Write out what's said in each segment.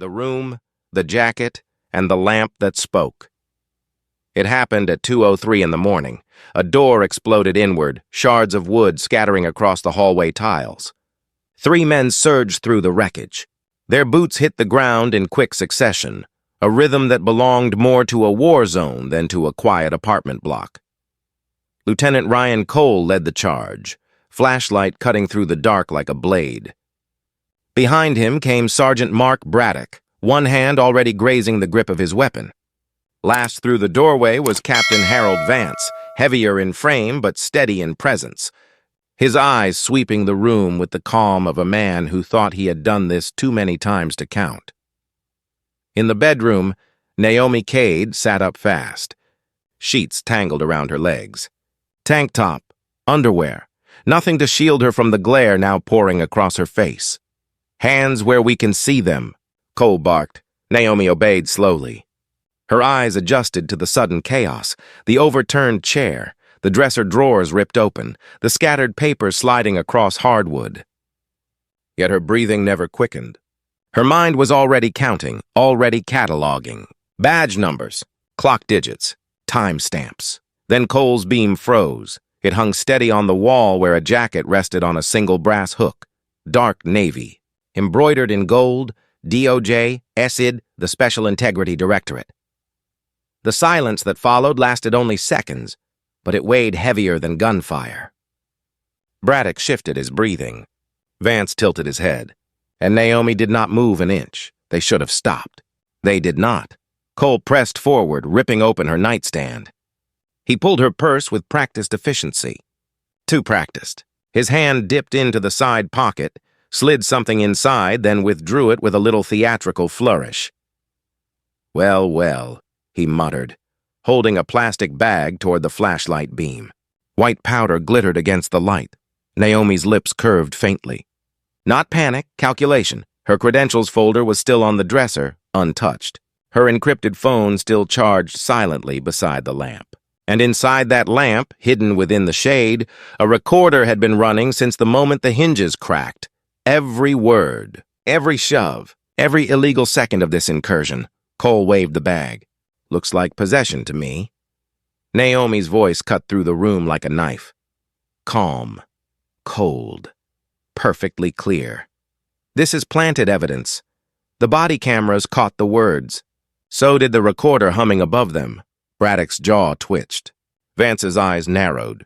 the room, the jacket, and the lamp that spoke. It happened at 2:03 in the morning. A door exploded inward, shards of wood scattering across the hallway tiles. 3 men surged through the wreckage. Their boots hit the ground in quick succession, a rhythm that belonged more to a war zone than to a quiet apartment block. Lieutenant Ryan Cole led the charge, flashlight cutting through the dark like a blade. Behind him came Sergeant Mark Braddock, one hand already grazing the grip of his weapon. Last through the doorway was Captain Harold Vance, heavier in frame but steady in presence, his eyes sweeping the room with the calm of a man who thought he had done this too many times to count. In the bedroom, Naomi Kade sat up fast, sheets tangled around her legs. Tank top, underwear, nothing to shield her from the glare now pouring across her face. "Hands where we can see them," Cole barked. Naomi obeyed slowly. Her eyes adjusted to the sudden chaos, the overturned chair, the dresser drawers ripped open, the scattered papers sliding across hardwood. Yet her breathing never quickened. Her mind was already counting, already cataloging. Badge numbers, clock digits, timestamps. Then Cole's beam froze. It hung steady on the wall where a jacket rested on a single brass hook. Dark navy. Embroidered in gold, DOJ, SID, the Special Integrity Directorate. The silence that followed lasted only seconds, but it weighed heavier than gunfire. Braddock shifted his breathing. Vance tilted his head, and Naomi did not move an inch. They should have stopped. They did not. Cole pressed forward, ripping open her nightstand. He pulled her purse with practiced efficiency. Too practiced. His hand dipped into the side pocket, slid something inside, then withdrew it with a little theatrical flourish. "Well, well," he muttered, holding a plastic bag toward the flashlight beam. White powder glittered against the light. Naomi's lips curved faintly. Not panic, calculation. Her credentials folder was still on the dresser, untouched. Her encrypted phone still charged silently beside the lamp. And inside that lamp, hidden within the shade, a recorder had been running since the moment the hinges cracked. Every word, every shove, every illegal second of this incursion. Cole waved the bag. "Looks like possession to me." Naomi's voice cut through the room like a knife. Calm, cold, perfectly clear. "This is planted evidence." The body cameras caught the words. So did the recorder humming above them. Braddock's jaw twitched. Vance's eyes narrowed.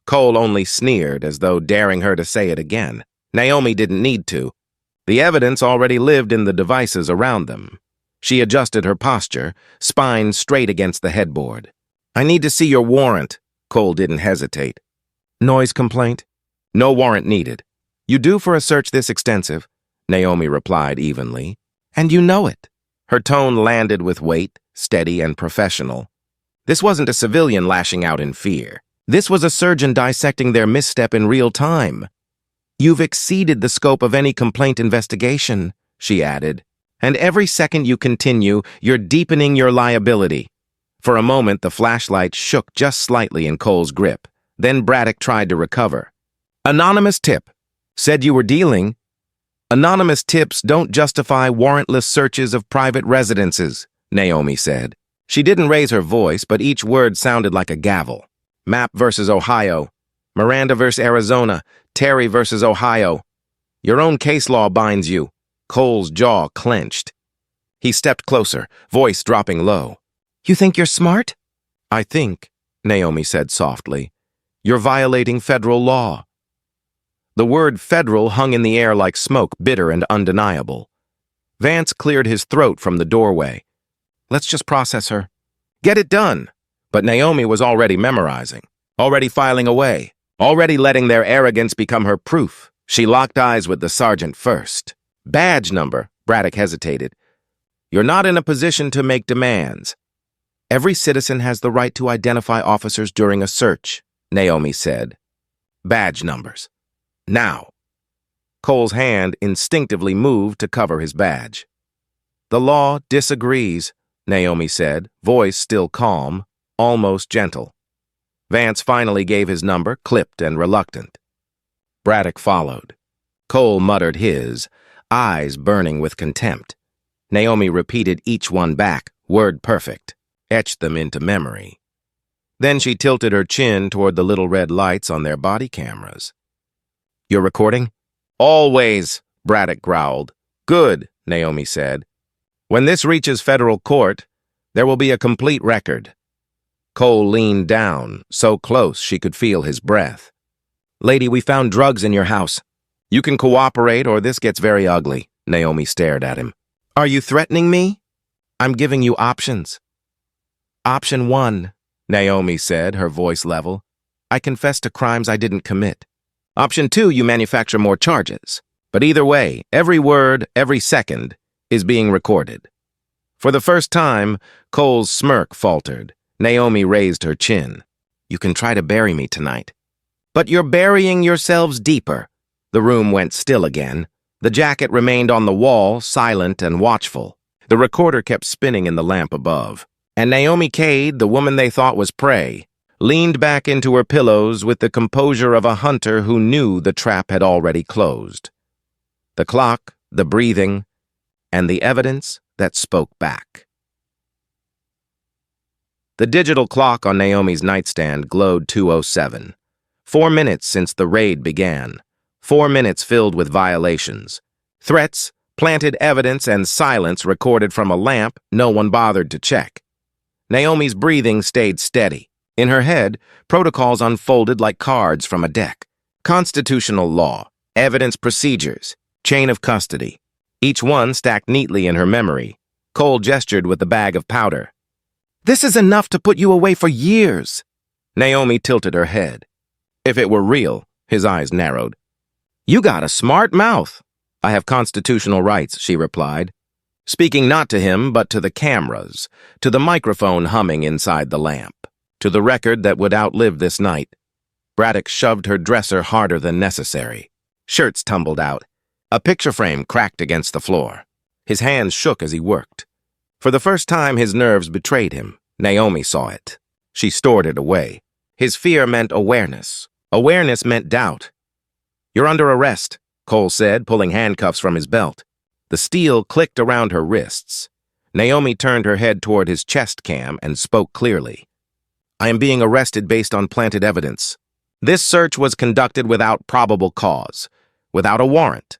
Cole only sneered as though daring her to say it again. Naomi didn't need to. The evidence already lived in the devices around them. She adjusted her posture, spine straight against the headboard. "I need to see your warrant." Cole didn't hesitate. "Noise complaint?" "No warrant needed." "You do for a search this extensive," Naomi replied evenly. "And you know it." Her tone landed with weight, steady and professional. This wasn't a civilian lashing out in fear. This was a surgeon dissecting their misstep in real time. "You've exceeded the scope of any complaint investigation," she added. "And every second you continue, you're deepening your liability." For a moment, the flashlight shook just slightly in Cole's grip. Then Braddock tried to recover. "Anonymous tip. Said you were dealing." "Anonymous tips don't justify warrantless searches of private residences," Naomi said. She didn't raise her voice, but each word sounded like a gavel. "Mapp versus Ohio. Miranda versus Arizona. Terry versus Ohio. Your own case law binds you." Cole's jaw clenched. He stepped closer, voice dropping low. "You think you're smart?" "I think," Naomi said softly, "you're violating federal law." The word federal hung in the air like smoke, bitter and undeniable. Vance cleared his throat from the doorway. "Let's just process her." "Get it done." But Naomi was already memorizing, already filing away, already letting their arrogance become her proof. She locked eyes with the sergeant first. "Badge number," Braddock hesitated. "You're not in a position to make demands." "Every citizen has the right to identify officers during a search," Naomi said. "Badge numbers. Now." Cole's hand instinctively moved to cover his badge. "The law disagrees," Naomi said, voice still calm, almost gentle. Vance finally gave his number, clipped and reluctant. Braddock followed. Cole muttered his, eyes burning with contempt. Naomi repeated each one back, word perfect, etched them into memory. Then she tilted her chin toward the little red lights on their body cameras. "You're recording?" "Always," Braddock growled. "Good," Naomi said. "When this reaches federal court, there will be a complete record." Cole leaned down, so close she could feel his breath. "Lady, we found drugs in your house. You can cooperate or this gets very ugly." Naomi stared at him. "Are you threatening me?" "I'm giving you options." "Option 1, Naomi said, her voice level. "I confess to crimes I didn't commit. Option 2, you manufacture more charges. But either way, every word, every second, is being recorded." For the first time, Cole's smirk faltered. Naomi raised her chin. "You can try to bury me tonight. But you're burying yourselves deeper." The room went still again. The jacket remained on the wall, silent and watchful. The recorder kept spinning in the lamp above. And Naomi Kade, the woman they thought was prey, leaned back into her pillows with the composure of a hunter who knew the trap had already closed. The clock, the breathing, and the evidence that spoke back. The digital clock on Naomi's nightstand glowed 2:07. 4 minutes since the raid began. 4 minutes filled with violations. Threats, planted evidence, and silence recorded from a lamp no one bothered to check. Naomi's breathing stayed steady. In her head, protocols unfolded like cards from a deck. Constitutional law, evidence procedures, chain of custody. Each one stacked neatly in her memory. Cole gestured with the bag of powder. "This is enough to put you away for years." Naomi tilted her head. If it were real, his eyes narrowed. "You got a smart mouth." "I have constitutional rights," she replied, speaking not to him but to the cameras, to the microphone humming inside the lamp, to the record that would outlive this night. Braddock shoved her dresser harder than necessary. Shirts tumbled out. A picture frame cracked against the floor. His hands shook as he worked. For the first time, his nerves betrayed him. Naomi saw it. She stored it away. His fear meant awareness. Awareness meant doubt. "You're under arrest," Cole said, pulling handcuffs from his belt. The steel clicked around her wrists. Naomi turned her head toward his chest cam and spoke clearly. "I am being arrested based on planted evidence. This search was conducted without probable cause, without a warrant,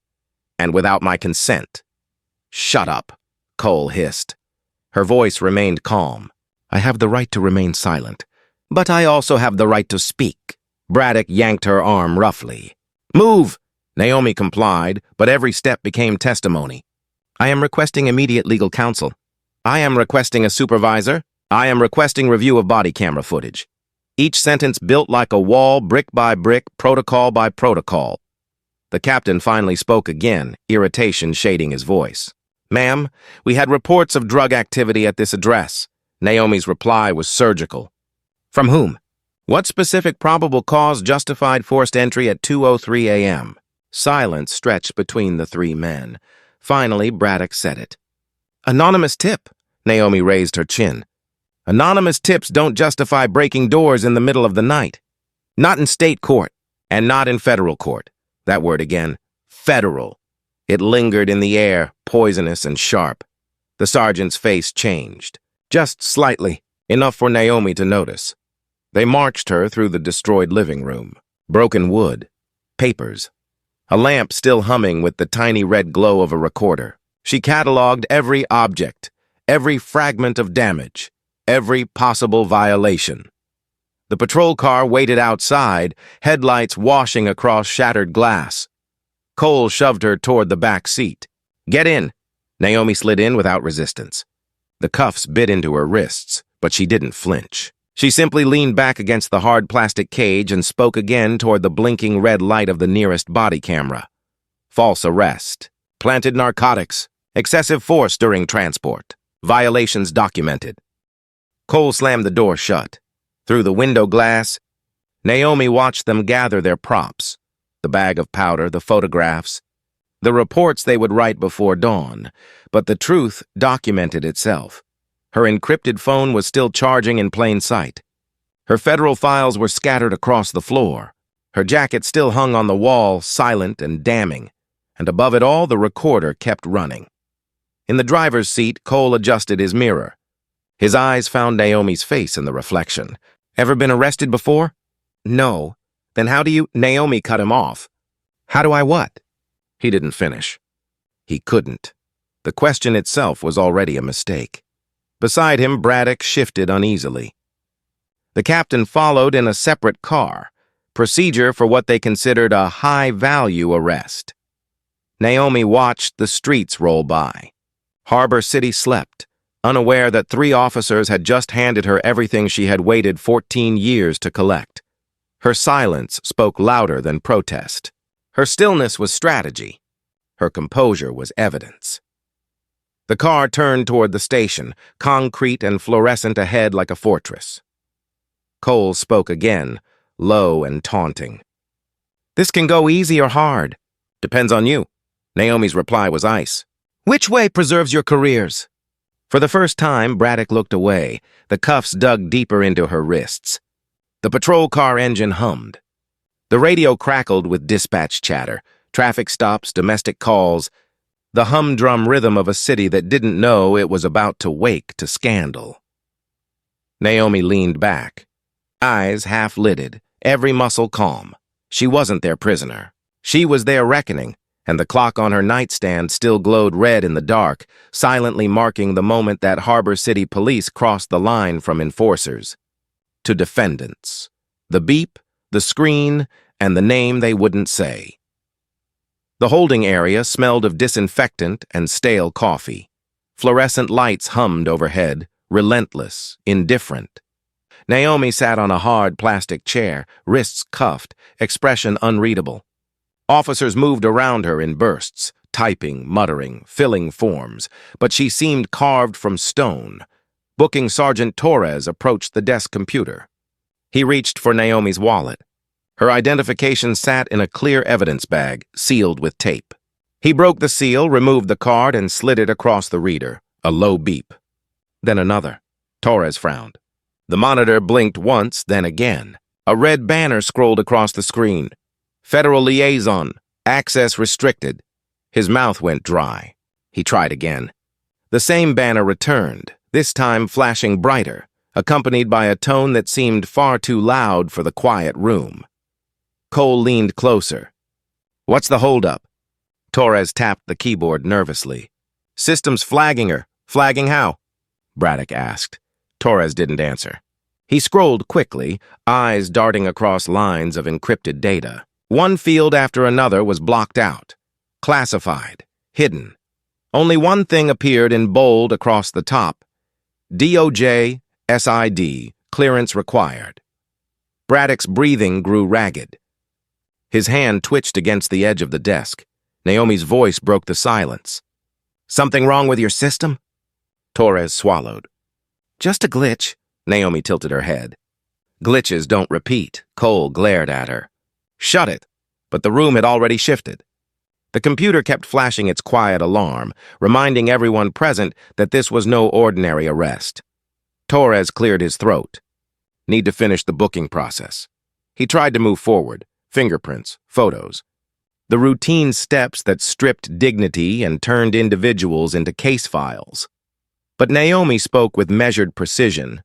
and without my consent." "Shut up," Cole hissed. Her voice remained calm. "I have the right to remain silent, but I also have the right to speak." Braddock yanked her arm roughly. "Move!" Naomi complied, but every step became testimony. "I am requesting immediate legal counsel. I am requesting a supervisor. I am requesting review of body camera footage." Each sentence built like a wall, brick by brick, protocol by protocol. The captain finally spoke again, irritation shading his voice. "Ma'am, we had reports of drug activity at this address." Naomi's reply was surgical. "From whom? What specific probable cause justified forced entry at 2:03 a.m.? Silence stretched between the three men. Finally, Braddock said it. "Anonymous tip." Naomi raised her chin. "Anonymous tips don't justify breaking doors in the middle of the night. Not in state court, and not in federal court." That word again, federal. It lingered in the air, poisonous and sharp. The sergeant's face changed. Just slightly, enough for Naomi to notice. They marched her through the destroyed living room. Broken wood. Papers. A lamp still humming with the tiny red glow of a recorder. She cataloged every object, every fragment of damage, every possible violation. The patrol car waited outside, headlights washing across shattered glass. Cole shoved her toward the back seat. "Get in." Naomi slid in without resistance. The cuffs bit into her wrists, but she didn't flinch. She simply leaned back against the hard plastic cage and spoke again toward the blinking red light of the nearest body camera. "False arrest. Planted narcotics. Excessive force during transport. Violations documented." Cole slammed the door shut. Through the window glass, Naomi watched them gather their props. The bag of powder, the photographs, the reports they would write before dawn. But the truth documented itself. Her encrypted phone was still charging in plain sight. Her federal files were scattered across the floor. Her jacket still hung on the wall, silent and damning. And above it all, the recorder kept running. In the driver's seat, Cole adjusted his mirror. His eyes found Naomi's face in the reflection. Ever been arrested before? No. Then how do you— Naomi cut him off. How do I what? He didn't finish. He couldn't. The question itself was already a mistake. Beside him, Braddock shifted uneasily. The captain followed in a separate car, procedure for what they considered a high-value arrest. Naomi watched the streets roll by. Harbor City slept, unaware that 3 officers had just handed her everything she had waited 14 years to collect. Her silence spoke louder than protest. Her stillness was strategy. Her composure was evidence. The car turned toward the station, concrete and fluorescent ahead like a fortress. Cole spoke again, low and taunting. This can go easy or hard. Depends on you. Naomi's reply was ice. Which way preserves your careers? For the first time, Braddock looked away, the cuffs dug deeper into her wrists. The patrol car engine hummed. The radio crackled with dispatch chatter, traffic stops, domestic calls, the humdrum rhythm of a city that didn't know it was about to wake to scandal. Naomi leaned back, eyes half-lidded, every muscle calm. She wasn't their prisoner. She was their reckoning, and the clock on her nightstand still glowed red in the dark, silently marking the moment that Harbor City police crossed the line from enforcers to defendants. The beep, the screen, and the name they wouldn't say. The holding area smelled of disinfectant and stale coffee. Fluorescent lights hummed overhead, relentless, indifferent. Naomi sat on a hard plastic chair, wrists cuffed, expression unreadable. Officers moved around her in bursts, typing, muttering, filling forms, but she seemed carved from stone. Booking Sergeant Torres approached the desk computer. He reached for Naomi's wallet. Her identification sat in a clear evidence bag, sealed with tape. He broke the seal, removed the card, and slid it across the reader. A low beep. Then another. Torres frowned. The monitor blinked once, then again. A red banner scrolled across the screen. Federal Liaison. Access restricted. His mouth went dry. He tried again. The same banner returned, this time flashing brighter, accompanied by a tone that seemed far too loud for the quiet room. Cole leaned closer. What's the holdup? Torres tapped the keyboard nervously. System's flagging her. Flagging how? Braddock asked. Torres didn't answer. He scrolled quickly, eyes darting across lines of encrypted data. One field after another was blocked out. Classified. Hidden. Only one thing appeared in bold across the top. DOJ, SID, clearance required. Braddock's breathing grew ragged. His hand twitched against the edge of the desk. Naomi's voice broke the silence. Something wrong with your system? Torres swallowed. Just a glitch. Naomi tilted her head. Glitches don't repeat. Cole glared at her. Shut it. But the room had already shifted. The computer kept flashing its quiet alarm, reminding everyone present that this was no ordinary arrest. Torres cleared his throat. Need to finish the booking process. He tried to move forward. Fingerprints, photos. The routine steps that stripped dignity and turned individuals into case files. But Naomi spoke with measured precision.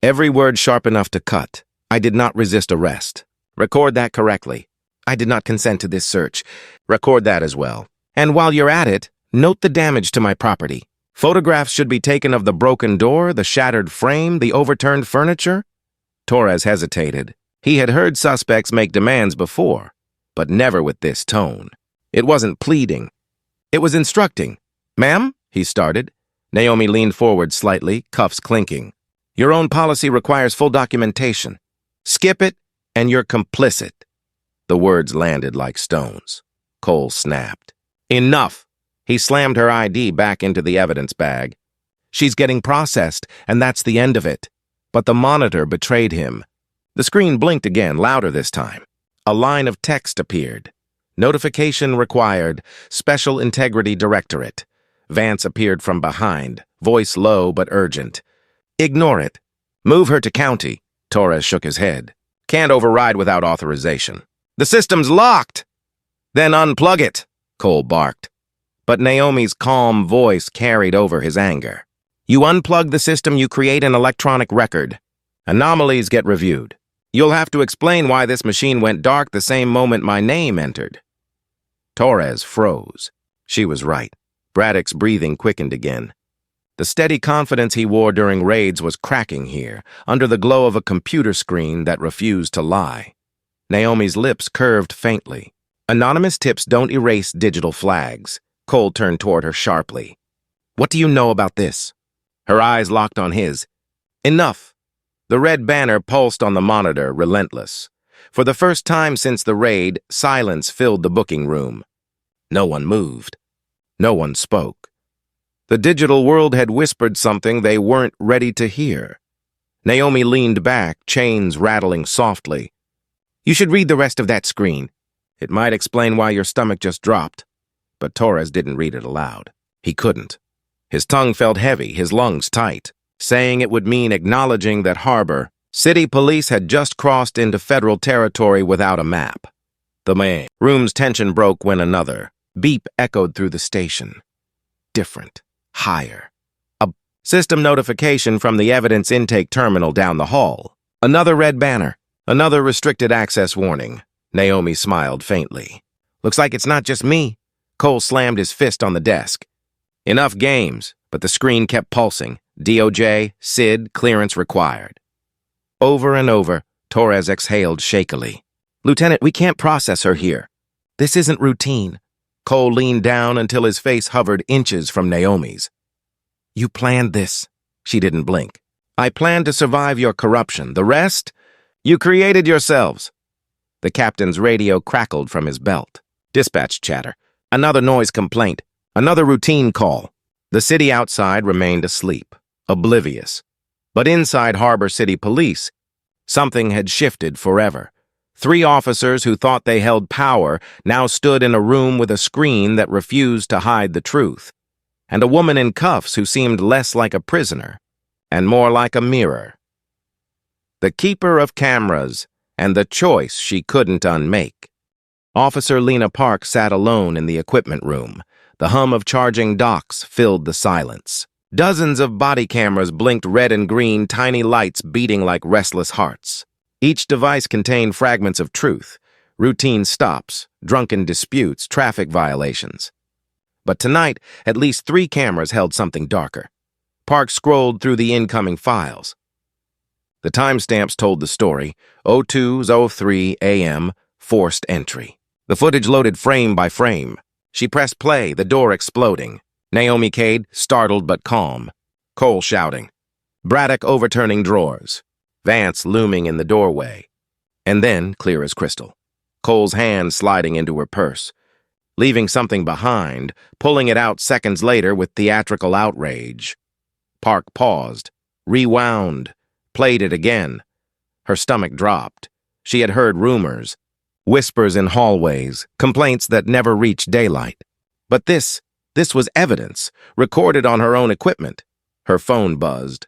Every word sharp enough to cut. I did not resist arrest. Record that correctly. I did not consent to this search. Record that as well. And while you're at it, note the damage to my property. Photographs should be taken of the broken door, the shattered frame, the overturned furniture. Torres hesitated. He had heard suspects make demands before, but never with this tone. It wasn't pleading. It was instructing. Ma'am? He started. Naomi leaned forward slightly, cuffs clinking. Your own policy requires full documentation. Skip it, and you're complicit. The words landed like stones. Cole snapped. Enough! He slammed her ID back into the evidence bag. She's getting processed, and that's the end of it. But the monitor betrayed him. The screen blinked again, louder this time. A line of text appeared. Notification required. Special Integrity Directorate. Vance appeared from behind, voice low but urgent. Ignore it. Move her to county. Torres shook his head. Can't override without authorization. The system's locked! Then unplug it, Cole barked. but Naomi's calm voice carried over his anger. You unplug the system, you create an electronic record. Anomalies get reviewed. You'll have to explain why this machine went dark the same moment my name entered. Torres froze. She was right. Braddock's breathing quickened again. The steady confidence he wore during raids was cracking here, under the glow of a computer screen that refused to lie. Naomi's lips curved faintly. Anonymous tips don't erase digital flags. Cole turned toward her sharply. What do you know about this? Her eyes locked on his. Enough. The red banner pulsed on the monitor, relentless. For the first time since the raid, silence filled the booking room. No one moved. No one spoke. The digital world had whispered something they weren't ready to hear. Naomi leaned back, chains rattling softly. You should read the rest of that screen. It might explain why your stomach just dropped. But Torres didn't read it aloud. He couldn't. His tongue felt heavy, his lungs tight. Saying it would mean acknowledging that Harbor, city police had just crossed into federal territory without a map. The room's tension broke when another beep echoed through the station. Different. Higher. A system notification from the evidence intake terminal down the hall. Another red banner. Another restricted access warning. Naomi smiled faintly. Looks like it's not just me. Cole slammed his fist on the desk. Enough games, but the screen kept pulsing. DOJ, SID, clearance required. Over and over, Torres exhaled shakily. Lieutenant, we can't process her here. This isn't routine. Cole leaned down until his face hovered inches from Naomi's. You planned this. She didn't blink. I planned to survive your corruption. The rest, you created yourselves. The captain's radio crackled from his belt. Dispatch chatter. Another noise complaint. Another routine call. The city outside remained asleep, oblivious. But inside Harbor City Police, something had shifted forever. 3 officers who thought they held power now stood in a room with a screen that refused to hide the truth, and a woman in cuffs who seemed less like a prisoner and more like a mirror. The keeper of cameras and the choice she couldn't unmake. Officer Lena Park sat alone in the equipment room. The hum of charging docks filled the silence. Dozens of body cameras blinked red and green, tiny lights beating like restless hearts. Each device contained fragments of truth, routine stops, drunken disputes, traffic violations. But tonight, at least 3 cameras held something darker. Park scrolled through the incoming files. The timestamps told the story, 02:03 a.m., forced entry. The footage loaded frame by frame. She pressed play, the door exploding. Naomi Kade, startled but calm. Cole shouting. Braddock overturning drawers. Vance looming in the doorway. And then, clear as crystal, Cole's hand sliding into her purse, leaving something behind, pulling it out seconds later with theatrical outrage. Park paused, rewound, played it again. Her stomach dropped. She had heard rumors, whispers in hallways, complaints that never reached daylight. But this was evidence, recorded on her own equipment. Her phone buzzed.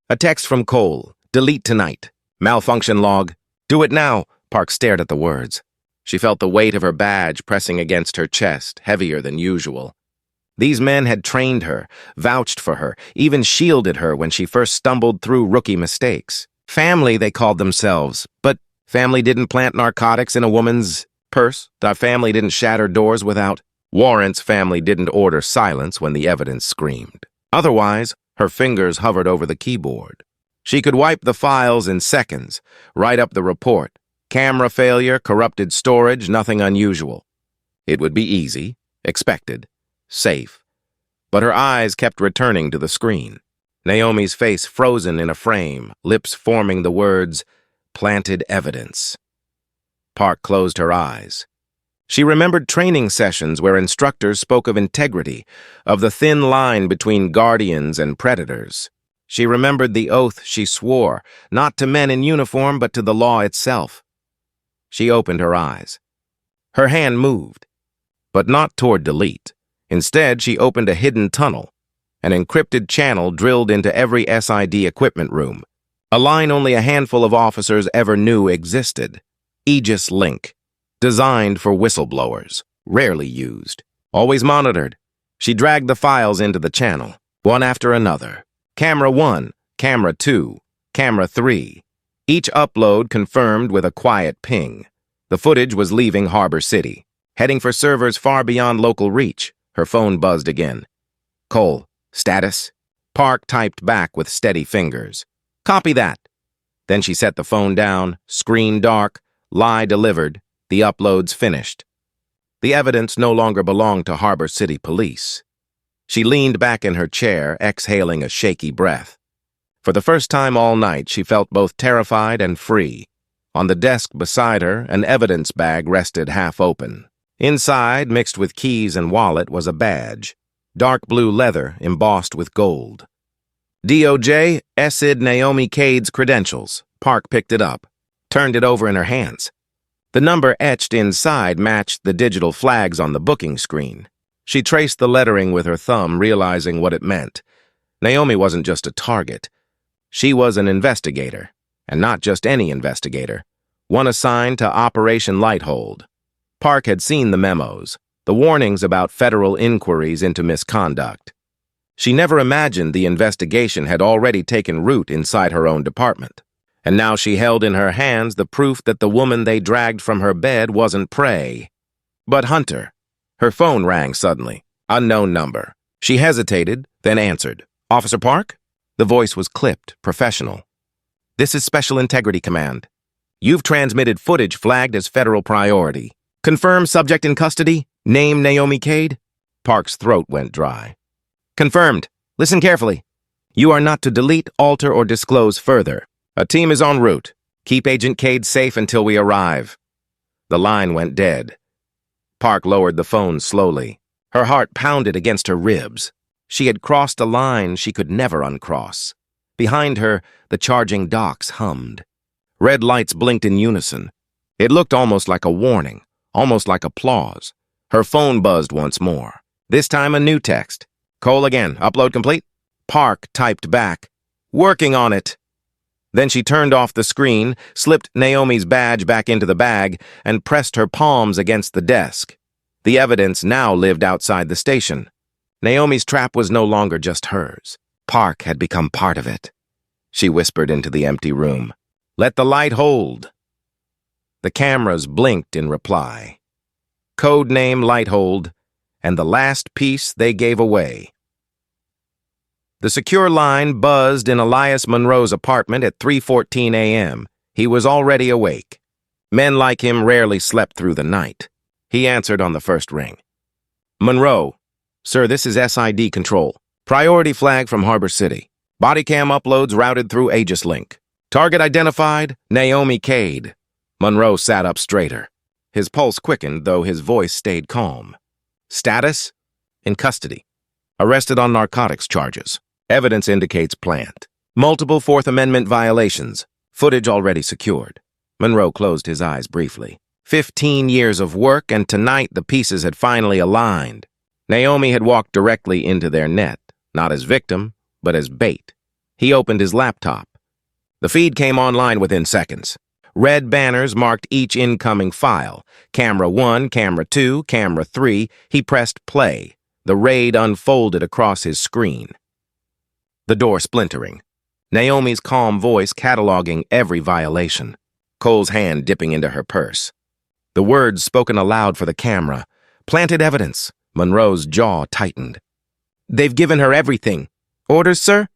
A text from Cole. Delete tonight. Malfunction log. Do it now. Park stared at the words. She felt the weight of her badge pressing against her chest, heavier than usual. These men had trained her, vouched for her, even shielded her when she first stumbled through rookie mistakes. Family, they called themselves, but family didn't plant narcotics in a woman's purse. Our family didn't shatter doors without. Warrant's family didn't order silence when the evidence screamed. Otherwise, her fingers hovered over the keyboard. She could wipe the files in seconds, write up the report. Camera failure, corrupted storage, nothing unusual. It would be easy, expected, safe. But her eyes kept returning to the screen. Naomi's face frozen in a frame, lips forming the words, planted evidence. Park closed her eyes. She remembered training sessions where instructors spoke of integrity, of the thin line between guardians and predators. She remembered the oath she swore, not to men in uniform, but to the law itself. She opened her eyes. Her hand moved, but not toward delete. Instead, she opened a hidden tunnel, an encrypted channel drilled into every SID equipment room, a line only a handful of officers ever knew existed. Aegis Link, designed for whistleblowers, rarely used, always monitored, She dragged the files into the channel, one after another. Camera 1, Camera 2, Camera 3. Each upload confirmed with a quiet ping. The footage was leaving Harbor City, heading for servers far beyond local reach. Her phone buzzed again. Cole, status? Park typed back with steady fingers. Copy that. Then she set the phone down, screen dark, lie delivered, the uploads finished. The evidence no longer belonged to Harbor City Police. She leaned back in her chair, exhaling a shaky breath. For the first time all night, she felt both terrified and free. On the desk beside her, an evidence bag rested half open. Inside, mixed with keys and wallet, was a badge. Dark blue leather embossed with gold. DOJ, Sid Naomi Kade's credentials. Park picked it up, turned it over in her hands. The number etched inside matched the digital flags on the booking screen. She traced the lettering with her thumb, realizing what it meant. Naomi wasn't just a target. She was an investigator, and not just any investigator, one assigned to Operation Lighthold. Park had seen the memos, the warnings about federal inquiries into misconduct. She never imagined the investigation had already taken root inside her own department. And now she held in her hands the proof that the woman they dragged from her bed wasn't prey, but Hunter. Her phone rang suddenly. Unknown number. She hesitated, then answered. Officer Park? The voice was clipped, professional. This is Special Integrity Command. You've transmitted footage flagged as federal priority. Confirm subject in custody? Name Naomi Kade? Park's throat went dry. Confirmed. Listen carefully. You are not to delete, alter, or disclose further. A team is en route. Keep Agent Kade safe until we arrive. The line went dead. Park lowered the phone slowly. Her heart pounded against her ribs. She had crossed a line she could never uncross. Behind her, the charging docks hummed. Red lights blinked in unison. It looked almost like a warning, almost like applause. Her phone buzzed once more. This time a new text. Cole again. Upload complete? Park typed back. Working on it. Then she turned off the screen, slipped Naomi's badge back into the bag, and pressed her palms against the desk. The evidence now lived outside the station. Naomi's trap was no longer just hers. Park had become part of it. She whispered into the empty room. Let the light hold. The cameras blinked in reply. Code name Lighthold, and the last piece they gave away. The secure line buzzed in Elias Monroe's apartment at 3:14 a.m. He was already awake. Men like him rarely slept through the night. He answered on the first ring. Monroe. Sir, this is SID Control. Priority flag from Harbor City. Body cam uploads routed through Aegis Link. Target identified, Naomi Kade. Monroe sat up straighter. His pulse quickened, though his voice stayed calm. Status? In custody. Arrested on narcotics charges. Evidence indicates plant. Multiple Fourth Amendment violations. Footage already secured. Monroe closed his eyes briefly. 15 years of work, and tonight the pieces had finally aligned. Naomi had walked directly into their net, not as victim, but as bait. He opened his laptop. The feed came online within seconds. Red banners marked each incoming file. Camera 1, Camera 2, Camera 3. He pressed play. The raid unfolded across his screen. The door splintering. Naomi's calm voice cataloging every violation. Cole's hand dipping into her purse. The words spoken aloud for the camera. Planted evidence. Monroe's jaw tightened. They've given her everything. Orders, sir?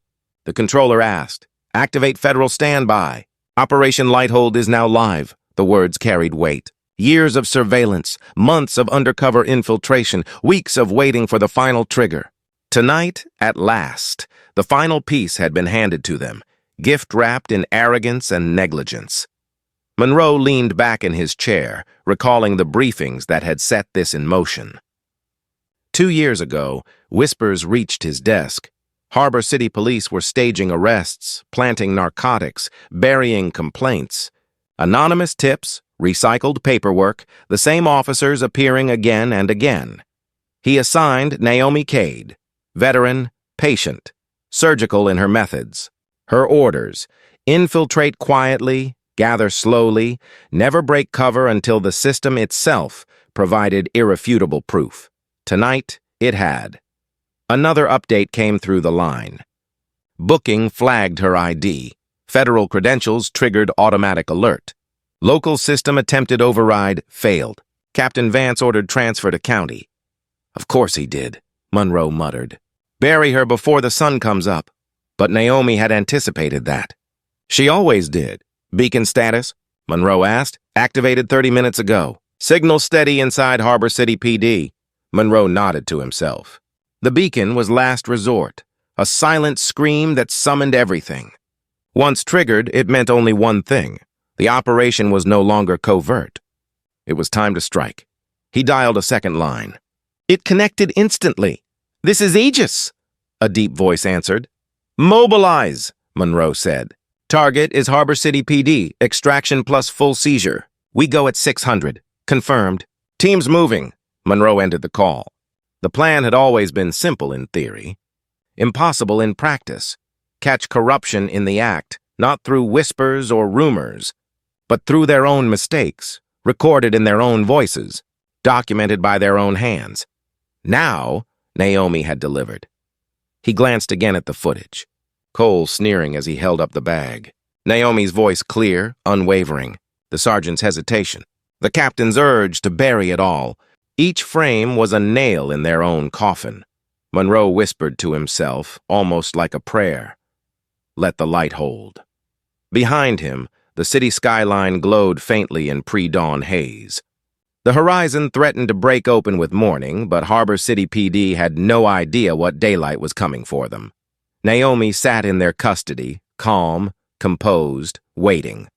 The controller asked. Activate federal standby. Operation Lighthold is now live. The words carried weight. Years of surveillance, months of undercover infiltration, weeks of waiting for the final trigger. Tonight, at last, the final piece had been handed to them, gift-wrapped in arrogance and negligence. Monroe leaned back in his chair, recalling the briefings that had set this in motion. 2 years ago, whispers reached his desk. Harbor City Police were staging arrests, planting narcotics, burying complaints. Anonymous tips, recycled paperwork, the same officers appearing again and again. He assigned Naomi Kade, veteran, patient, surgical in her methods. Her orders: infiltrate quietly, gather slowly, never break cover until the system itself provided irrefutable proof. Tonight, it had. Another update came through the line. Booking flagged her ID. Federal credentials triggered automatic alert. Local system attempted override failed. Captain Vance ordered transfer to county. Of course he did, Monroe muttered. Bury her before the sun comes up. But Naomi had anticipated that. She always did. Beacon status? Monroe asked. Activated 30 minutes ago. Signal steady inside Harbor City PD. Monroe nodded to himself. The beacon was last resort, a silent scream that summoned everything. Once triggered, it meant only one thing. The operation was no longer covert. It was time to strike. He dialed a second line. It connected instantly. This is Aegis, a deep voice answered. Mobilize, Monroe said. Target is Harbor City PD, extraction plus full seizure. We go at 600. Confirmed. Teams moving. Monroe ended the call. The plan had always been simple in theory, impossible in practice. Catch corruption in the act, not through whispers or rumors, but through their own mistakes, recorded in their own voices, documented by their own hands. Now, Naomi had delivered. He glanced again at the footage, Cole sneering as he held up the bag. Naomi's voice clear, unwavering. The sergeant's hesitation. The captain's urge to bury it all. Each frame was a nail in their own coffin. Monroe whispered to himself, almost like a prayer. Let the light hold. Behind him, the city skyline glowed faintly in pre-dawn haze. The horizon threatened to break open with morning, but Harbor City PD had no idea what daylight was coming for them. Naomi sat in their custody, calm, composed, waiting.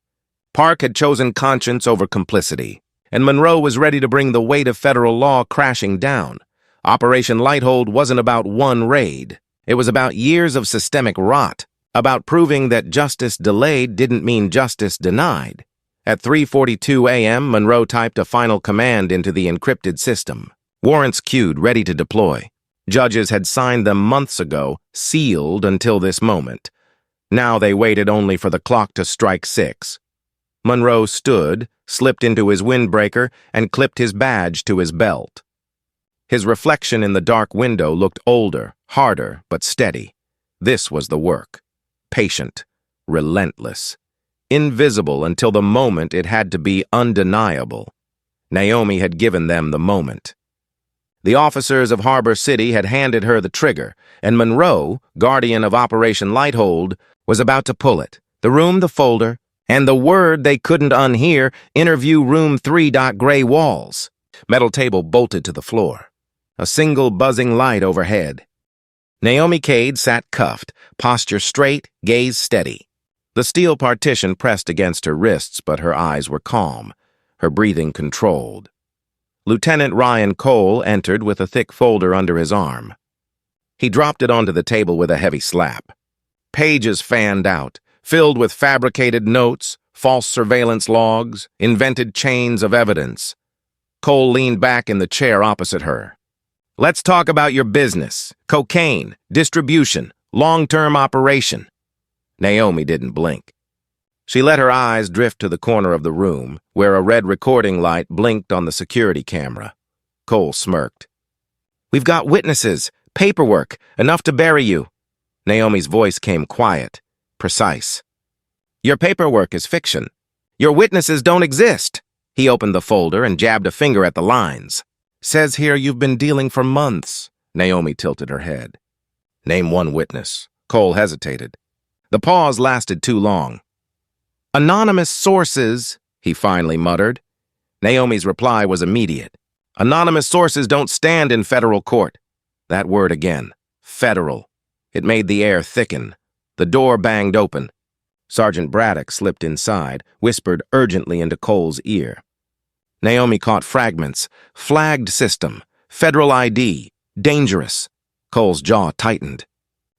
Park had chosen conscience over complicity, and Monroe was ready to bring the weight of federal law crashing down. Operation Lighthold wasn't about one raid. It was about years of systemic rot, about proving that justice delayed didn't mean justice denied. At 3:42 a.m., Monroe typed a final command into the encrypted system. Warrants queued, ready to deploy. Judges had signed them months ago, sealed until this moment. Now they waited only for the clock to strike 6. Monroe stood, slipped into his windbreaker, and clipped his badge to his belt. His reflection in the dark window looked older, harder, but steady. This was the work. Patient, relentless, invisible until the moment it had to be undeniable. Naomi had given them the moment. The officers of Harbor City had handed her the trigger, and Monroe, guardian of Operation Lighthold, was about to pull it. The room, the folder, and the word they couldn't unhear, interview room 3. Gray walls. Metal table bolted to the floor. A single buzzing light overhead. Naomi Kade sat cuffed, posture straight, gaze steady. The steel partition pressed against her wrists, but her eyes were calm, her breathing controlled. Lieutenant Ryan Cole entered with a thick folder under his arm. He dropped it onto the table with a heavy slap. Pages fanned out, filled with fabricated notes, false surveillance logs, invented chains of evidence. Cole leaned back in the chair opposite her. Let's talk about your business. Cocaine, distribution, long-term operation. Naomi didn't blink. She let her eyes drift to the corner of the room, where a red recording light blinked on the security camera. Cole smirked. We've got witnesses, paperwork, enough to bury you. Naomi's voice came quiet, precise. Your paperwork is fiction. Your witnesses don't exist. He opened the folder and jabbed a finger at the lines. Says here you've been dealing for months. Naomi tilted her head. Name one witness. Cole hesitated. The pause lasted too long. Anonymous sources, he finally muttered. Naomi's reply was immediate. Anonymous sources don't stand in federal court. That word again. Federal. It made the air thicken. The door banged open. Sergeant Braddock slipped inside, whispered urgently into Cole's ear. Naomi caught fragments. Flagged system. Federal ID. Dangerous. Cole's jaw tightened.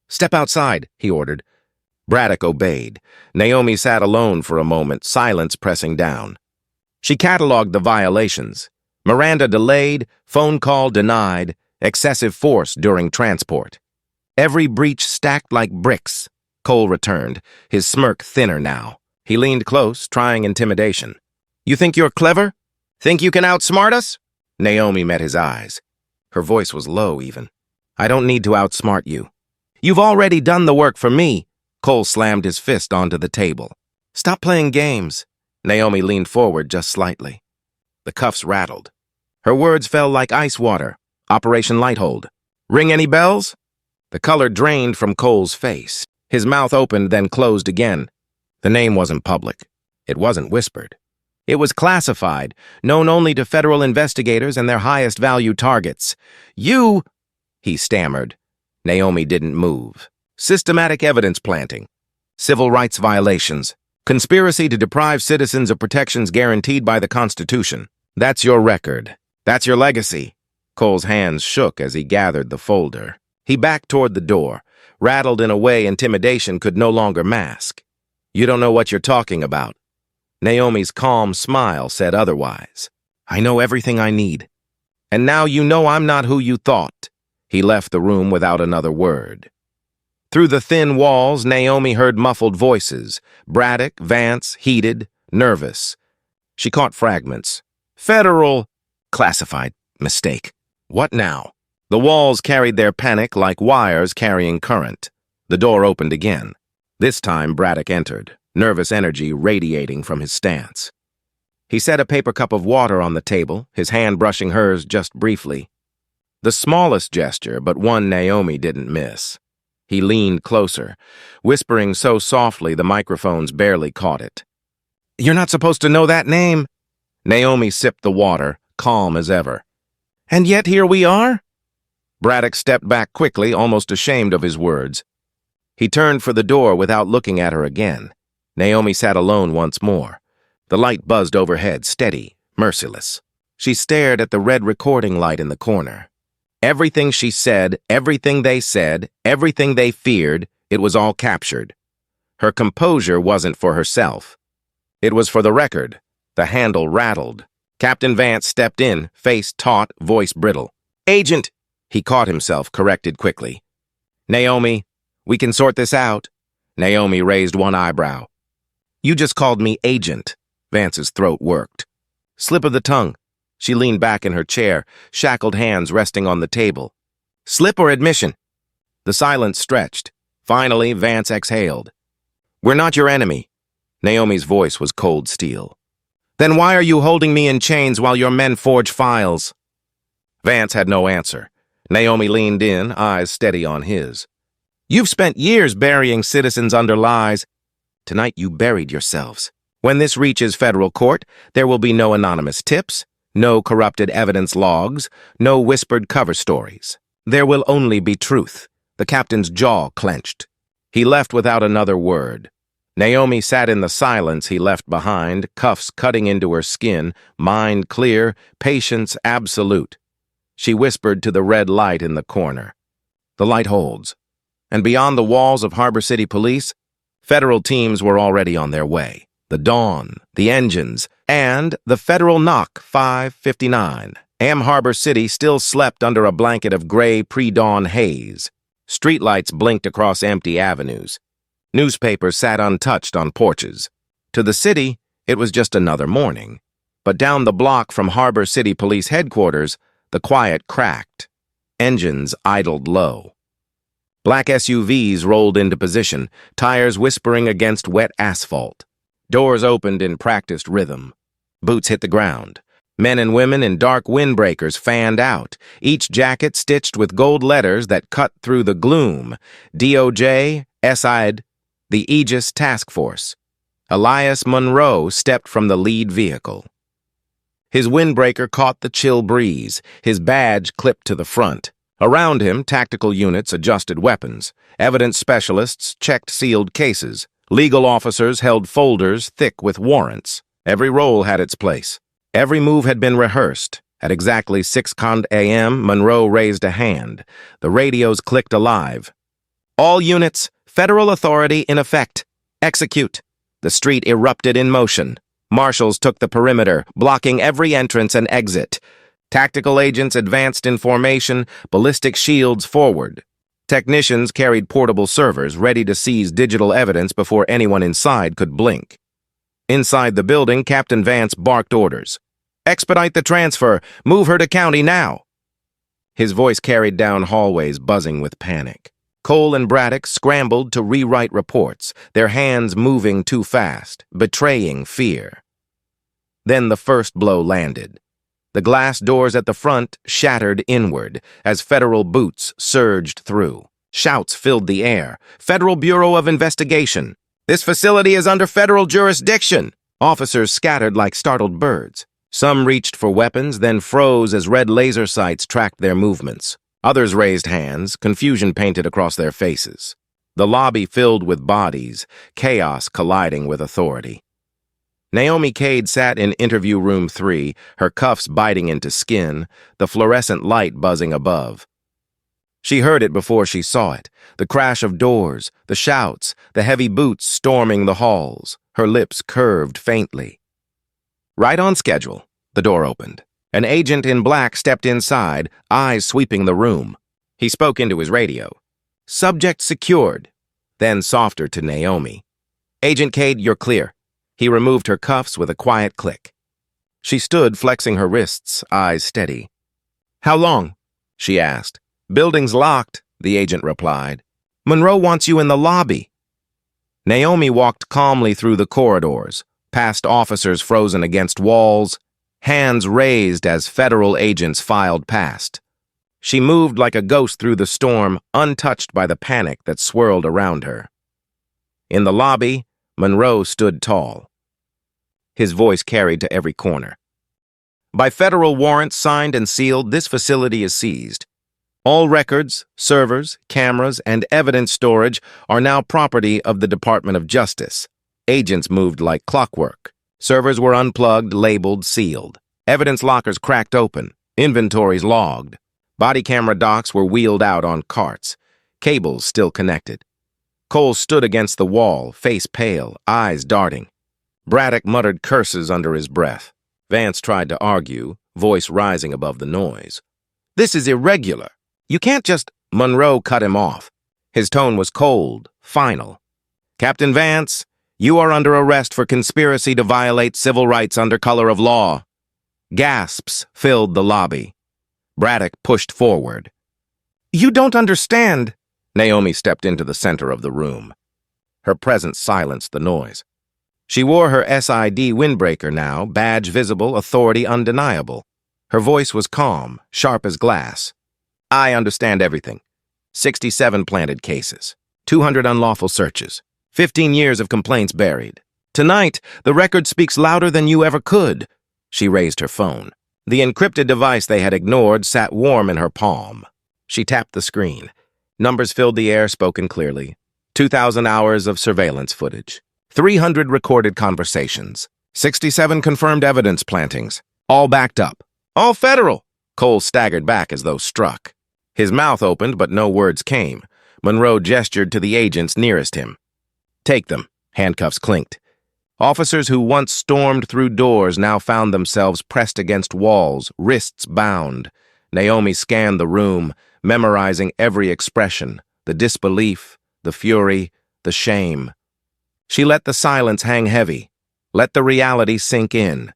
Step outside, he ordered. Braddock obeyed. Naomi sat alone for a moment, silence pressing down. She cataloged the violations. Miranda delayed, phone call denied, excessive force during transport. Every breach stacked like bricks. Cole returned, his smirk thinner now. He leaned close, trying intimidation. You think you're clever? Think you can outsmart us? Naomi met his eyes. Her voice was low even. I don't need to outsmart you. You've already done the work for me. Cole slammed his fist onto the table. Stop playing games. Naomi leaned forward just slightly. The cuffs rattled. Her words fell like ice water. Operation Lighthold. Ring any bells? The color drained from Cole's face. His mouth opened, then closed again. The name wasn't public. It wasn't whispered. It was classified, known only to federal investigators and their highest value targets. You, he stammered. Naomi didn't move. Systematic evidence planting. Civil rights violations. Conspiracy to deprive citizens of protections guaranteed by the Constitution. That's your record. That's your legacy. Cole's hands shook as he gathered the folder. He backed toward the door, rattled in a way intimidation could no longer mask. You don't know what you're talking about. Naomi's calm smile said otherwise. I know everything I need. And now you know I'm not who you thought. He left the room without another word. Through the thin walls, Naomi heard muffled voices. Braddock, Vance, heated, nervous. She caught fragments. Federal. Classified. Mistake. What now? The walls carried their panic like wires carrying current. The door opened again. This time, Braddock entered, nervous energy radiating from his stance. He set a paper cup of water on the table, his hand brushing hers just briefly. The smallest gesture, but one Naomi didn't miss. He leaned closer, whispering so softly the microphones barely caught it. You're not supposed to know that name. Naomi sipped the water, calm as ever. And yet here we are? Braddock stepped back quickly, almost ashamed of his words. He turned for the door without looking at her again. Naomi sat alone once more. The light buzzed overhead, steady, merciless. She stared at the red recording light in the corner. Everything she said, everything they said, everything they feared, it was all captured. Her composure wasn't for herself. It was for the record. The handle rattled. Captain Vance stepped in, face taut, voice brittle. Agent! He caught himself, corrected quickly. Naomi, we can sort this out. Naomi raised one eyebrow. You just called me agent. Vance's throat worked. Slip of the tongue. She leaned back in her chair, shackled hands resting on the table. Slip or admission? The silence stretched. Finally, Vance exhaled. We're not your enemy. Naomi's voice was cold steel. Then why are you holding me in chains while your men forge files? Vance had no answer. Naomi leaned in, eyes steady on his. You've spent years burying citizens under lies. Tonight you buried yourselves. When this reaches federal court, there will be no anonymous tips, no corrupted evidence logs, no whispered cover stories. There will only be truth. The captain's jaw clenched. He left without another word. Naomi sat in the silence he left behind, cuffs cutting into her skin, mind clear, patience absolute. She whispered to the red light in the corner. The light holds. And beyond the walls of Harbor City Police, federal teams were already on their way. The Dawn, the engines, and the federal knock 559. Harbor City still slept under a blanket of gray pre-dawn haze. Streetlights blinked across empty avenues. Newspapers sat untouched on porches. To the city, it was just another morning. But down the block from Harbor City Police headquarters, the quiet cracked. Engines idled low. Black SUVs rolled into position, tires whispering against wet asphalt. Doors opened in practiced rhythm. Boots hit the ground. Men and women in dark windbreakers fanned out, each jacket stitched with gold letters that cut through the gloom. DOJ, SID, the Aegis Task Force. Elias Monroe stepped from the lead vehicle. His windbreaker caught the chill breeze, his badge clipped to the front. Around him, tactical units adjusted weapons. Evidence specialists checked sealed cases. Legal officers held folders thick with warrants. Every role had its place. Every move had been rehearsed. At exactly 6 a.m., Monroe raised a hand. The radios clicked alive. All units, federal authority in effect. Execute. The street erupted in motion. Marshals took the perimeter, blocking every entrance and exit. Tactical agents advanced in formation, ballistic shields forward. Technicians carried portable servers ready to seize digital evidence before anyone inside could blink. Inside the building, Captain Vance barked orders. Expedite the transfer. Move her to county now. His voice carried down hallways buzzing with panic. Cole and Braddock scrambled to rewrite reports, their hands moving too fast, betraying fear. Then the first blow landed. The glass doors at the front shattered inward as federal boots surged through. Shouts filled the air. "Federal Bureau of Investigation! This facility is under federal jurisdiction!" Officers scattered like startled birds. Some reached for weapons, then froze as red laser sights tracked their movements. Others raised hands, confusion painted across their faces. The lobby filled with bodies, chaos colliding with authority. Naomi Kade sat in interview room 3, her cuffs biting into skin, the fluorescent light buzzing above. She heard it before she saw it, the crash of doors, the shouts, the heavy boots storming the halls. Her lips curved faintly. Right on schedule, the door opened. An agent in black stepped inside, eyes sweeping the room. He spoke into his radio. "Subject secured." Then softer to Naomi. "Agent Kade, you're clear." He removed her cuffs with a quiet click. She stood, flexing her wrists, eyes steady. "How long?" she asked. "Building's locked," the agent replied. "Monroe wants you in the lobby." Naomi walked calmly through the corridors, past officers frozen against walls, hands raised as federal agents filed past. She moved like a ghost through the storm, untouched by the panic that swirled around her. In the lobby, Monroe stood tall. His voice carried to every corner. "By federal warrants signed and sealed, this facility is seized. All records, servers, cameras, and evidence storage are now property of the Department of Justice." Agents moved like clockwork. Servers were unplugged, labeled, sealed. Evidence lockers cracked open. Inventories logged. Body camera docks were wheeled out on carts. Cables still connected. Cole stood against the wall, face pale, eyes darting. Braddock muttered curses under his breath. Vance tried to argue, voice rising above the noise. "This is irregular. You can't just—" Monroe cut him off. His tone was cold, final. "Captain Vance, you are under arrest for conspiracy to violate civil rights under color of law." Gasps filled the lobby. Braddock pushed forward. "You don't understand." Naomi stepped into the center of the room. Her presence silenced the noise. She wore her SID windbreaker now, badge visible, authority undeniable. Her voice was calm, sharp as glass. "I understand everything. 67 planted cases, 200 unlawful searches, 15 years of complaints buried. Tonight, the record speaks louder than you ever could." She raised her phone. The encrypted device they had ignored sat warm in her palm. She tapped the screen. Numbers filled the air, spoken clearly. 2,000 hours of surveillance footage. 300 recorded conversations. 67 confirmed evidence plantings. All backed up. All federal. Cole staggered back as though struck. His mouth opened, but no words came. Monroe gestured to the agents nearest him. "Take them." Handcuffs clinked. Officers who once stormed through doors now found themselves pressed against walls, wrists bound. Naomi scanned the room, memorizing every expression, the disbelief, the fury, the shame. She let the silence hang heavy, let the reality sink in.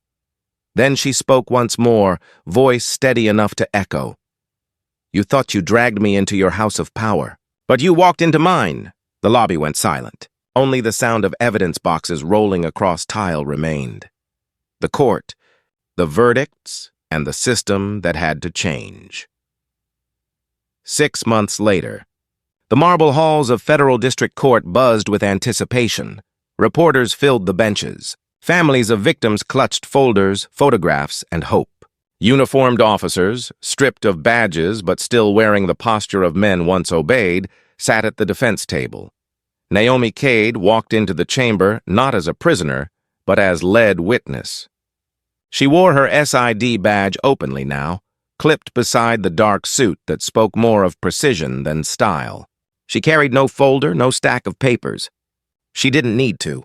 Then she spoke once more, voice steady enough to echo. "You thought you dragged me into your house of power, but you walked into mine." The lobby went silent. Only the sound of evidence boxes rolling across tile remained. The court, the verdicts, and the system that had to change. 6 months later, the marble halls of Federal District Court buzzed with anticipation. Reporters filled the benches. Families of victims clutched folders, photographs, and hope. Uniformed officers, stripped of badges but still wearing the posture of men once obeyed, sat at the defense table. Naomi Kade walked into the chamber not as a prisoner, but as led witness. She wore her SID badge openly now, clipped beside the dark suit that spoke more of precision than style. She carried no folder, no stack of papers. She didn't need to.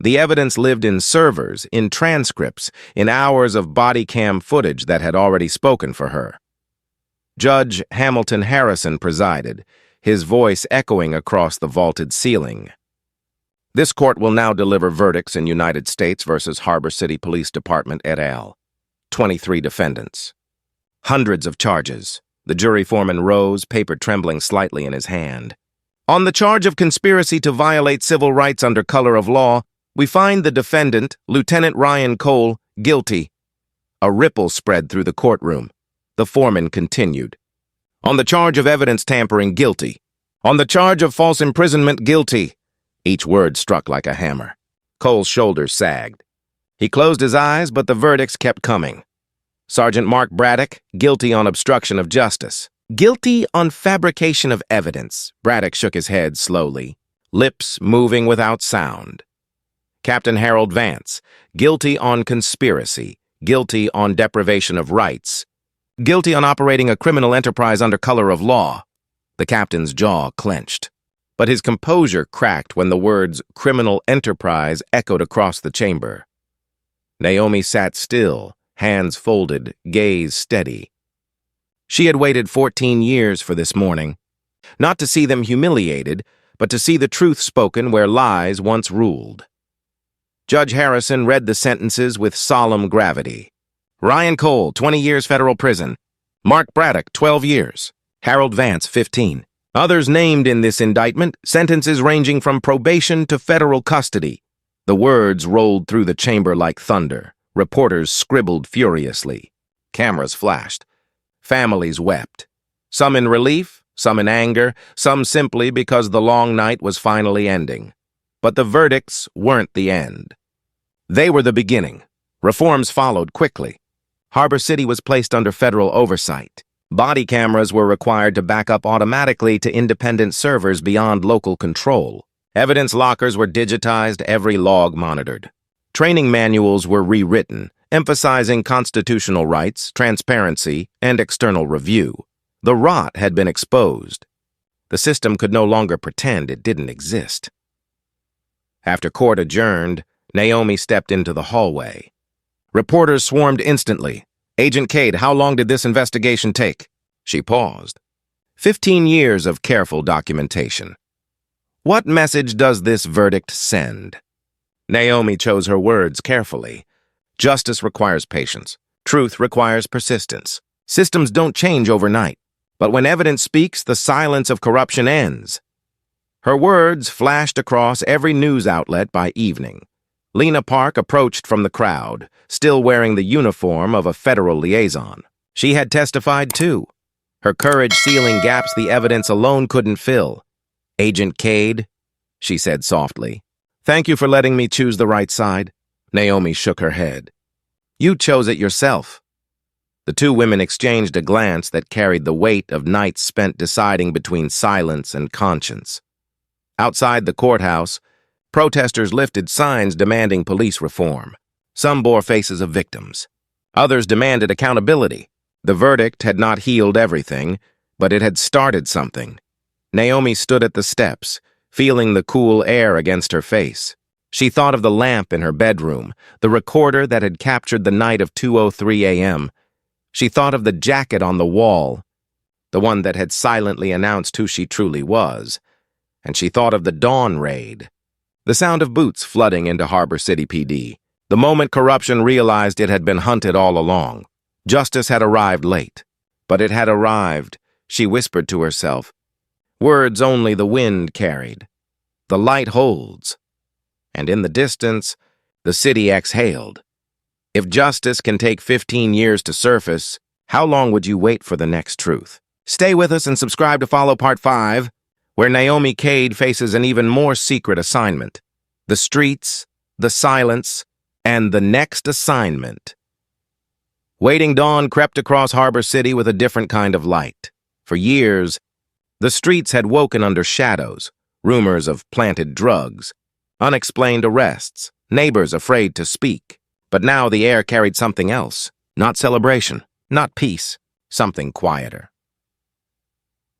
The evidence lived in servers, in transcripts, in hours of body cam footage that had already spoken for her. Judge Hamilton Harrison presided, his voice echoing across the vaulted ceiling. "This court will now deliver verdicts in United States versus Harbor City Police Department et al. 23 defendants. Hundreds of charges, The jury foreman rose, paper trembling slightly in his hand. On the charge of conspiracy to violate civil rights under color of law, we find the defendant, Lieutenant Ryan Cole, guilty. A ripple spread through the courtroom. The foreman continued. On the charge of evidence tampering, guilty. On the charge of false imprisonment, guilty. Each word struck like a hammer. Cole's shoulders sagged. He closed his eyes, but the verdicts kept coming. Sergeant Mark Braddock, guilty on obstruction of justice. Guilty on fabrication of evidence. Braddock shook his head slowly, lips moving without sound. Captain Harold Vance, guilty on conspiracy. Guilty on deprivation of rights. Guilty on operating a criminal enterprise under color of law. The captain's jaw clenched, but his composure cracked when the words criminal enterprise echoed across the chamber. Naomi sat still, hands folded, gaze steady. She had waited 14 years for this morning, not to see them humiliated, but to see the truth spoken where lies once ruled. Judge Harrison read the sentences with solemn gravity. Ryan Cole, 20 years federal prison. Mark Braddock, 12 years. Harold Vance, 15. Others named in this indictment, sentences ranging from probation to federal custody. The words rolled through the chamber like thunder. Reporters scribbled furiously. Cameras flashed. Families wept. Some in relief, some in anger, some simply because the long night was finally ending. But the verdicts weren't the end. They were the beginning. Reforms followed quickly. Harbor City was placed under federal oversight. Body cameras were required to back up automatically to independent servers beyond local control. Evidence lockers were digitized, every log monitored. Training manuals were rewritten, emphasizing constitutional rights, transparency, and external review. The rot had been exposed. The system could no longer pretend it didn't exist. After court adjourned, Naomi stepped into the hallway. Reporters swarmed instantly. Agent Kade, how long did this investigation take? She paused. 15 years of careful documentation. What message does this verdict send? Naomi chose her words carefully. Justice requires patience. Truth requires persistence. Systems don't change overnight. But when evidence speaks, the silence of corruption ends. Her words flashed across every news outlet by evening. Lena Park approached from the crowd, still wearing the uniform of a federal liaison. She had testified too, her courage sealing gaps the evidence alone couldn't fill. Agent Kade, she said softly, thank you for letting me choose the right side. Naomi shook her head. You chose it yourself. The two women exchanged a glance that carried the weight of nights spent deciding between silence and conscience. Outside the courthouse, protesters lifted signs demanding police reform. Some bore faces of victims. Others demanded accountability. The verdict had not healed everything, but it had started something. Naomi stood at the steps, feeling the cool air against her face. She thought of the lamp in her bedroom, the recorder that had captured the night of 2:03 a.m. She thought of the jacket on the wall, the one that had silently announced who she truly was. And she thought of the dawn raid. The sound of boots flooding into Harbor City PD. The moment corruption realized it had been hunted all along. Justice had arrived late. But it had arrived, she whispered to herself. Words only the wind carried. The light holds. And in the distance, the city exhaled. If justice can take 15 years to surface, how long would you wait for the next truth? Stay with us and subscribe to follow Part 5, where Naomi Kade faces an even more secret assignment. The streets, the silence, and the next assignment. Waiting dawn crept across Harbor City with a different kind of light. For years, the streets had woken under shadows, rumors of planted drugs, unexplained arrests, neighbors afraid to speak. But now the air carried something else. Not celebration, not peace, something quieter.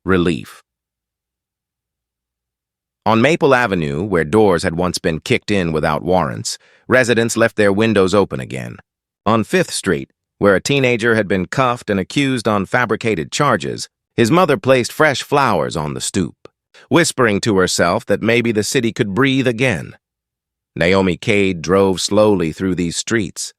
Relief. On Maple Avenue, where doors had once been kicked in without warrants, residents left their windows open again. On 5th Street, where a teenager had been cuffed and accused on fabricated charges, his mother placed fresh flowers on the stoop, whispering to herself that maybe the city could breathe again. Naomi Kade drove slowly through these streets,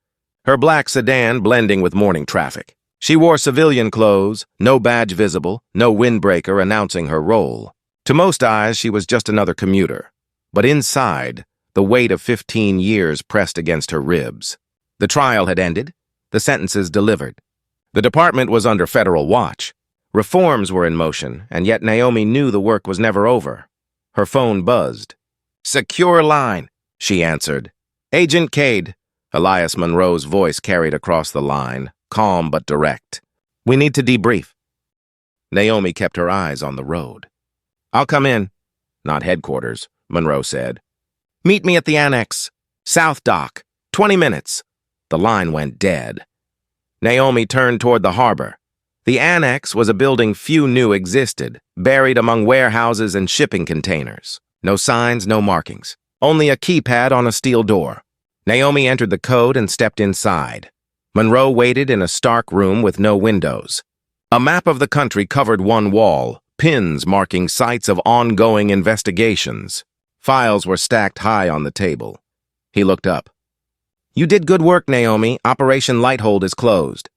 her black sedan blending with morning traffic. She wore civilian clothes, no badge visible, no windbreaker announcing her role. To most eyes, she was just another commuter. But inside, the weight of 15 years pressed against her ribs. The trial had ended, the sentences delivered. The department was under federal watch. Reforms were in motion, and yet Naomi knew the work was never over. Her phone buzzed. "Secure line," she answered. "Agent Kade." Elias Monroe's voice carried across the line, calm but direct. "We need to debrief." Naomi kept her eyes on the road. "I'll come in." "Not headquarters," Monroe said. "Meet me at the annex. South Dock. 20 minutes." The line went dead. Naomi turned toward the harbor. The annex was a building few knew existed, buried among warehouses and shipping containers. No signs, no markings. Only a keypad on a steel door. Naomi entered the code and stepped inside. Monroe waited in a stark room with no windows. A map of the country covered one wall, pins marking sites of ongoing investigations. Files were stacked high on the table. He looked up. "You did good work, Naomi. Operation Lighthold is closed."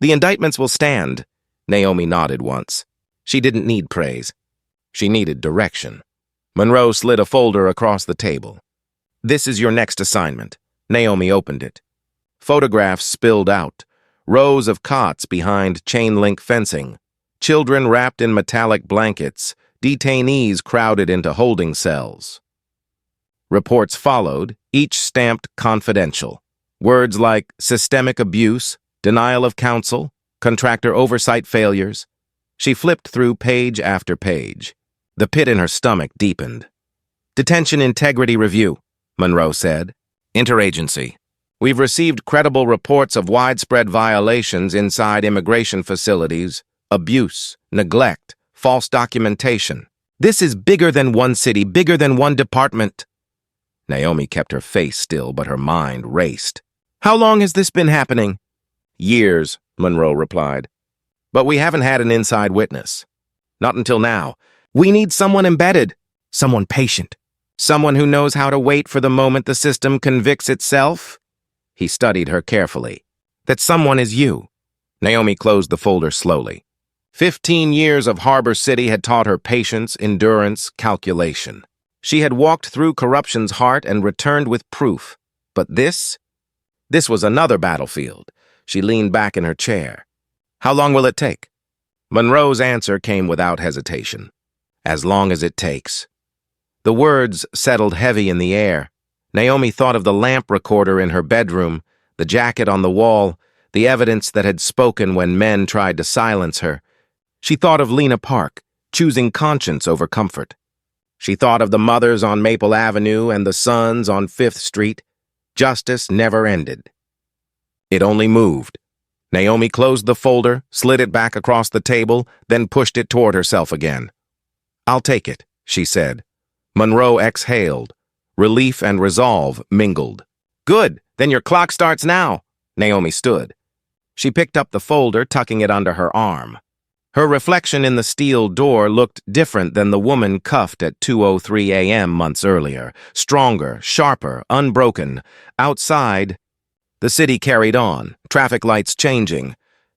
"The indictments will stand." Naomi nodded once. She didn't need praise. She needed direction. Monroe slid a folder across the table. "This is your next assignment." Naomi opened it. Photographs spilled out. Rows of cots behind chain-link fencing. Children wrapped in metallic blankets. Detainees crowded into holding cells. Reports followed, each stamped confidential. Words like systemic abuse, denial of counsel, contractor oversight failures. She flipped through page after page. The pit in her stomach deepened. "Detention integrity review," Monroe said. "Interagency. We've received credible reports of widespread violations inside immigration facilities, abuse, neglect, false documentation. This is bigger than one city, bigger than one department." Naomi kept her face still, but her mind raced. "How long has this been happening?" "Years," Monroe replied. "But we haven't had an inside witness. Not until now. We need someone embedded, someone patient, someone who knows how to wait for the moment the system convicts itself." He studied her carefully. "That someone is you." Naomi closed the folder slowly. 15 years of Harbor City had taught her patience, endurance, calculation. She had walked through corruption's heart and returned with proof. But this was another battlefield. She leaned back in her chair. "How long will it take?" Monroe's answer came without hesitation. "As long as it takes." The words settled heavy in the air. Naomi thought of the lamp recorder in her bedroom, the jacket on the wall, the evidence that had spoken when men tried to silence her. She thought of Lena Park, choosing conscience over comfort. She thought of the mothers on Maple Avenue and the sons on 5th Street. Justice never ended. It only moved. Naomi closed the folder, slid it back across the table, then pushed it toward herself again. "I'll take it," she said. Monroe exhaled. Relief and resolve mingled. "Good, then your clock starts now." Naomi stood. She picked up the folder, tucking it under her arm. Her reflection in the steel door looked different than the woman cuffed at 2:03 a.m. months earlier. Stronger, sharper, unbroken. Outside, the city carried on, traffic lights changing,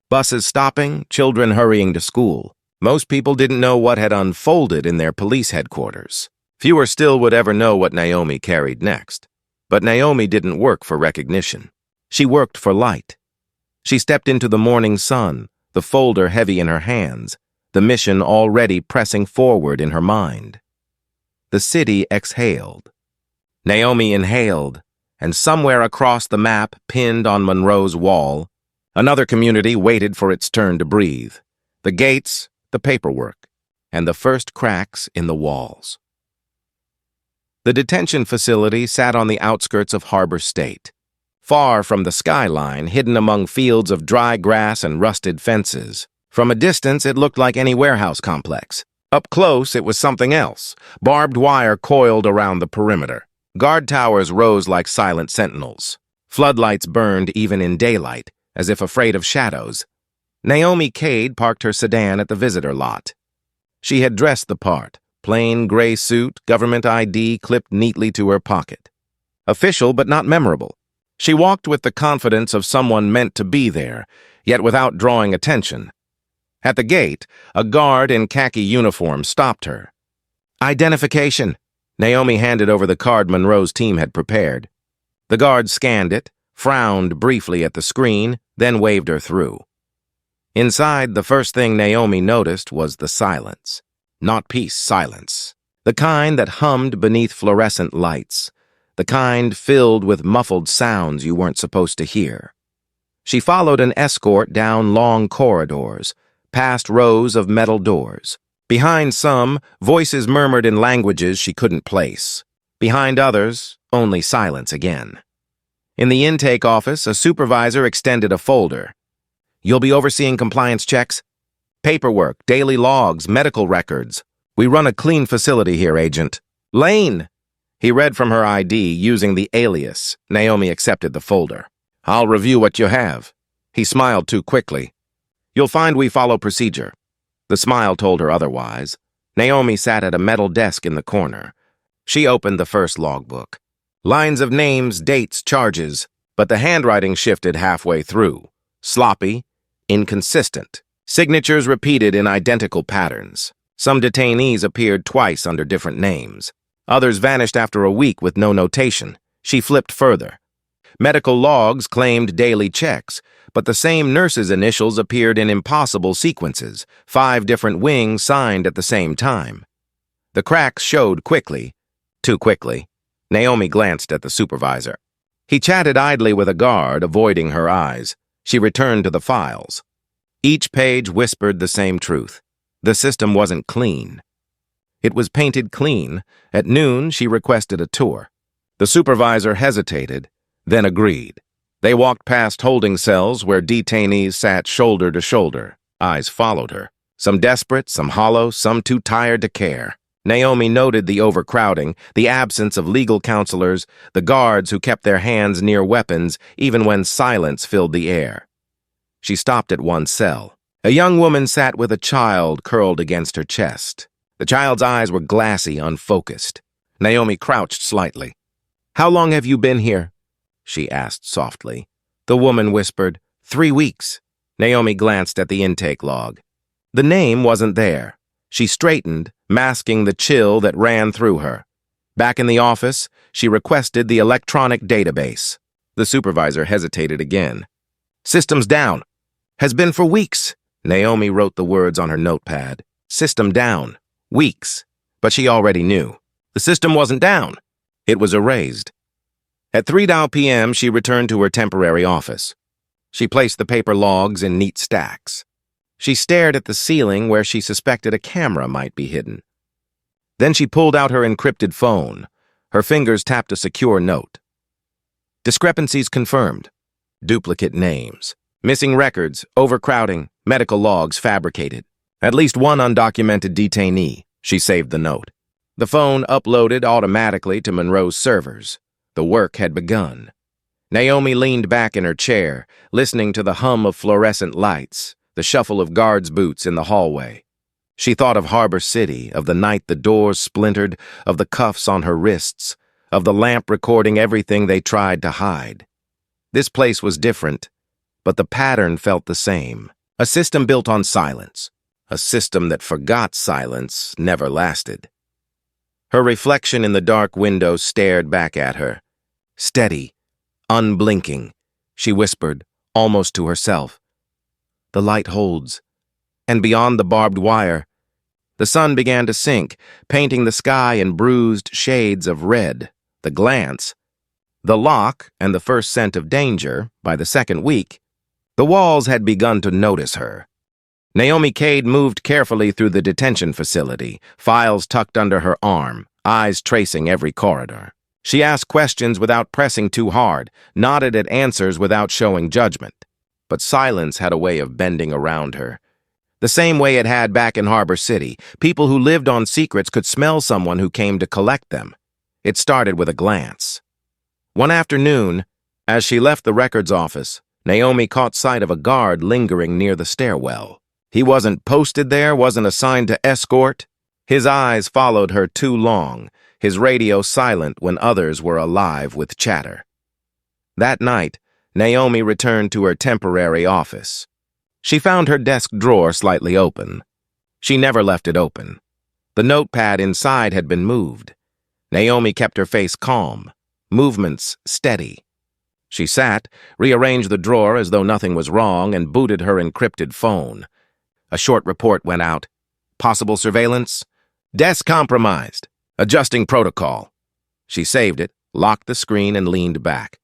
buses stopping, children hurrying to school. Most people didn't know what had unfolded in their police headquarters. Fewer still would ever know what Naomi carried next. But Naomi didn't work for recognition. She worked for light. She stepped into the morning sun, the folder heavy in her hands, the mission already pressing forward in her mind. The city exhaled. Naomi inhaled, and somewhere across the map pinned on Monroe's wall, another community waited for its turn to breathe. The gates, the paperwork, and the first cracks in the walls. The detention facility sat on the outskirts of Harbor State, far from the skyline, hidden among fields of dry grass and rusted fences. From a distance, it looked like any warehouse complex. Up close, it was something else. Barbed wire coiled around the perimeter. Guard towers rose like silent sentinels. Floodlights burned even in daylight, as if afraid of shadows. Naomi Kade parked her sedan at the visitor lot. She had dressed the part. Plain gray suit, government ID clipped neatly to her pocket. Official but not memorable. She walked with the confidence of someone meant to be there, yet without drawing attention. At the gate, a guard in khaki uniform stopped her. Identification. Naomi handed over the card Monroe's team had prepared. The guard scanned it, frowned briefly at the screen, then waved her through. Inside, the first thing Naomi noticed was the silence. Not peace, silence. The kind that hummed beneath fluorescent lights. The kind filled with muffled sounds you weren't supposed to hear. She followed an escort down long corridors, past rows of metal doors. Behind some, voices murmured in languages she couldn't place. Behind others, only silence again. In the intake office, a supervisor extended a folder. You'll be overseeing compliance checks, paperwork, daily logs, medical records. We run a clean facility here, Agent. Lane! He read from her ID using the alias. Naomi accepted the folder. I'll review what you have. He smiled too quickly. You'll find we follow procedure. The smile told her otherwise. Naomi sat at a metal desk in the corner. She opened the first logbook. Lines of names, dates, charges, but the handwriting shifted halfway through. Sloppy, inconsistent. Signatures repeated in identical patterns. Some detainees appeared twice under different names. Others vanished after a week with no notation. She flipped further. Medical logs claimed daily checks, but the same nurse's initials appeared in impossible sequences, 5 different wings signed at the same time. The cracks showed quickly, too quickly. Naomi glanced at the supervisor. He chatted idly with a guard, avoiding her eyes. She returned to the files. Each page whispered the same truth. The system wasn't clean. It was painted clean. At noon, she requested a tour. The supervisor hesitated, then agreed. They walked past holding cells where detainees sat shoulder to shoulder. Eyes followed her. Some desperate, some hollow, some too tired to care. Naomi noted the overcrowding, the absence of legal counselors, the guards who kept their hands near weapons even when silence filled the air. She stopped at one cell. A young woman sat with a child curled against her chest. The child's eyes were glassy, unfocused. Naomi crouched slightly. "How long have you been here?" she asked softly. The woman whispered, 3 weeks. Naomi glanced at the intake log. The name wasn't there. She straightened, masking the chill that ran through her. Back in the office, she requested the electronic database. The supervisor hesitated again. "System's down. Has been for weeks." Naomi wrote the words on her notepad. System down. Weeks. But she already knew. The system wasn't down. It was erased. At 3 p.m., she returned to her temporary office. She placed the paper logs in neat stacks. She stared at the ceiling where she suspected a camera might be hidden. Then she pulled out her encrypted phone. Her fingers tapped a secure note. Discrepancies confirmed. Duplicate names. Missing records, overcrowding, medical logs fabricated. At least one undocumented detainee. She saved the note. The phone uploaded automatically to Monroe's servers. The work had begun. Naomi leaned back in her chair, listening to the hum of fluorescent lights, the shuffle of guards' boots in the hallway. She thought of Harbor City, of the night the doors splintered, of the cuffs on her wrists, of the lamp recording everything they tried to hide. This place was different, but the pattern felt the same. A system built on silence. A system that forgot silence never lasted. Her reflection in the dark window stared back at her. Steady, unblinking, she whispered, almost to herself. The light holds. And beyond the barbed wire, the sun began to sink, painting the sky in bruised shades of red. The glance, the lock, and the first scent of danger, by the second week, the walls had begun to notice her. Naomi Kade moved carefully through the detention facility, files tucked under her arm, eyes tracing every corridor. She asked questions without pressing too hard, nodded at answers without showing judgment. But silence had a way of bending around her. The same way it had back in Harbor City, people who lived on secrets could smell someone who came to collect them. It started with a glance. One afternoon, as she left the records office, Naomi caught sight of a guard lingering near the stairwell. He wasn't posted there, wasn't assigned to escort. His eyes followed her too long, his radio silent when others were alive with chatter. That night, Naomi returned to her temporary office. She found her desk drawer slightly open. She never left it open. The notepad inside had been moved. Naomi kept her face calm, movements steady. She sat, rearranged the drawer as though nothing was wrong, and booted her encrypted phone. A short report went out. Possible surveillance? Desk compromised. Adjusting protocol. She saved it, locked the screen, and leaned back.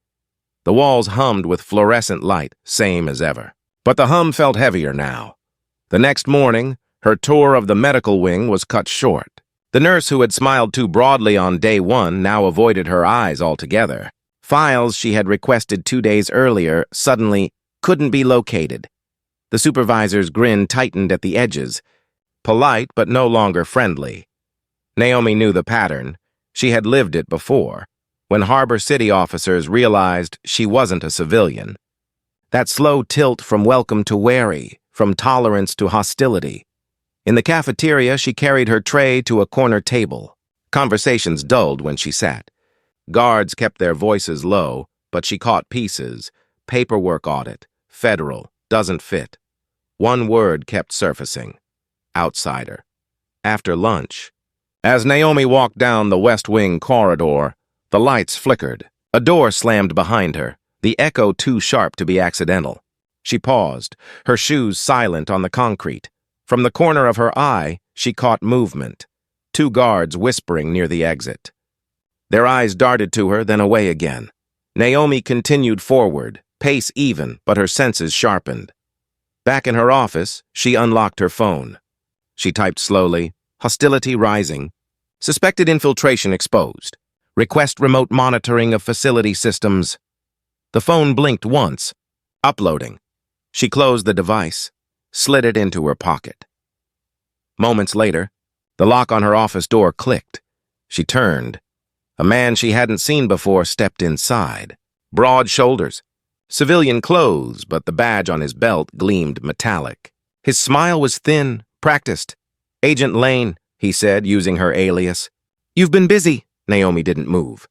The walls hummed with fluorescent light, same as ever. But the hum felt heavier now. The next morning, her tour of the medical wing was cut short. The nurse who had smiled too broadly on day one now avoided her eyes altogether. Files she had requested 2 days earlier suddenly couldn't be located. The supervisor's grin tightened at the edges, polite but no longer friendly. Naomi knew the pattern. She had lived it before, when Harbor City officers realized she wasn't a civilian. That slow tilt from welcome to wary, from tolerance to hostility. In the cafeteria, she carried her tray to a corner table. Conversations dulled when she sat. Guards kept their voices low, but she caught pieces. Paperwork audit, federal, doesn't fit. One word kept surfacing. Outsider. After lunch, as Naomi walked down the West Wing corridor, the lights flickered. A door slammed behind her, the echo too sharp to be accidental. She paused, her shoes silent on the concrete. From the corner of her eye, she caught movement. 2 guards whispering near the exit. Their eyes darted to her, then away again. Naomi continued forward, pace even, but her senses sharpened. Back in her office, she unlocked her phone. She typed slowly, hostility rising. Suspected infiltration exposed. Request remote monitoring of facility systems. The phone blinked once. Uploading. She closed the device, slid it into her pocket. Moments later, the lock on her office door clicked. She turned. A man she hadn't seen before stepped inside. Broad shoulders. Civilian clothes, but the badge on his belt gleamed metallic. His smile was thin, practiced. "Agent Lane," he said, using her alias. "You've been busy." Naomi didn't move.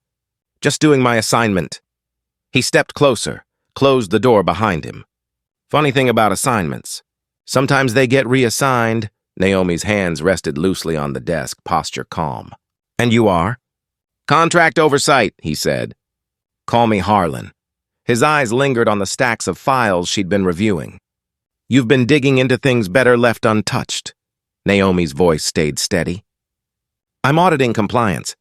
"Just doing my assignment." He stepped closer, closed the door behind him. Funny thing about assignments. Sometimes they get reassigned. Naomi's hands rested loosely on the desk, posture calm. "And you are?" "Contract oversight," he said. "Call me Harlan." His eyes lingered on the stacks of files she'd been reviewing. "You've been digging into things better left untouched." Naomi's voice stayed steady. "I'm auditing compliance.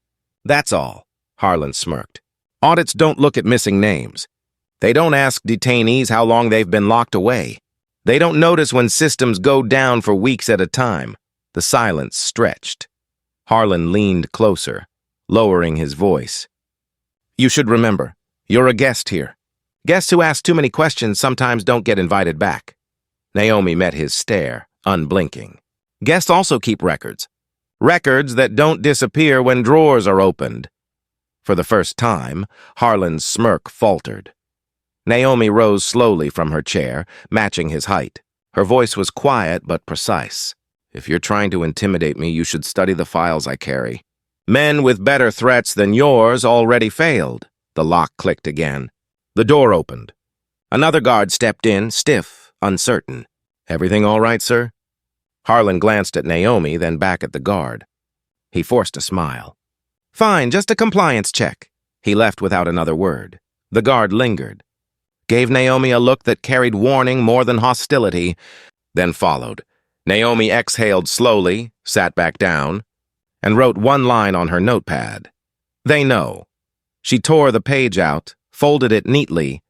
That's all," Harlan smirked. "Audits don't look at missing names. They don't ask detainees how long they've been locked away. They don't notice when systems go down for weeks at a time." The silence stretched. Harlan leaned closer, lowering his voice. "You should remember, you're a guest here. Guests who ask too many questions sometimes don't get invited back." Naomi met his stare, unblinking. "Guests also keep records. Records that don't disappear when drawers are opened." For the first time, Harlan's smirk faltered. Naomi rose slowly from her chair, matching his height. Her voice was quiet but precise. "If you're trying to intimidate me, you should study the files I carry. Men with better threats than yours already failed." The lock clicked again. The door opened. Another guard stepped in, stiff, uncertain. "Everything all right, sir?" Harlan glanced at Naomi, then back at the guard. He forced a smile. "Fine, just a compliance check." He left without another word. The guard lingered, gave Naomi a look that carried warning more than hostility, then followed. Naomi exhaled slowly, sat back down, and wrote one line on her notepad. "They know." She tore the page out, folded it neatly,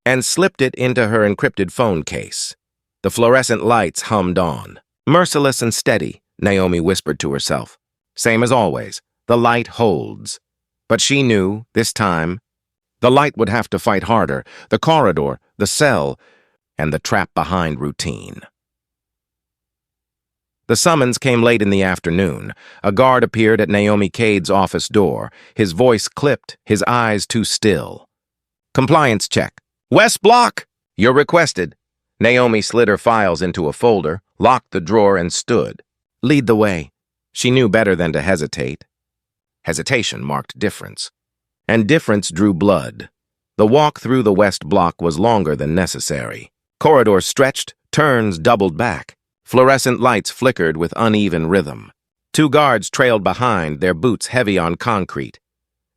and slipped it into her encrypted phone case. The fluorescent lights hummed on. "Merciless and steady," Naomi whispered to herself. "Same as always. The light holds." But she knew, this time, the light would have to fight harder. The corridor, the cell, and the trap behind routine. The summons came late in the afternoon. A guard appeared at Naomi Kade's office door, his voice clipped, his eyes too still. "Compliance check. West Block! You're requested." Naomi slid her files into a folder, locked the drawer, and stood. "Lead the way." She knew better than to hesitate. Hesitation marked difference. And difference drew blood. The walk through the west block was longer than necessary. Corridors stretched, turns doubled back. Fluorescent lights flickered with uneven rhythm. 2 guards trailed behind, their boots heavy on concrete.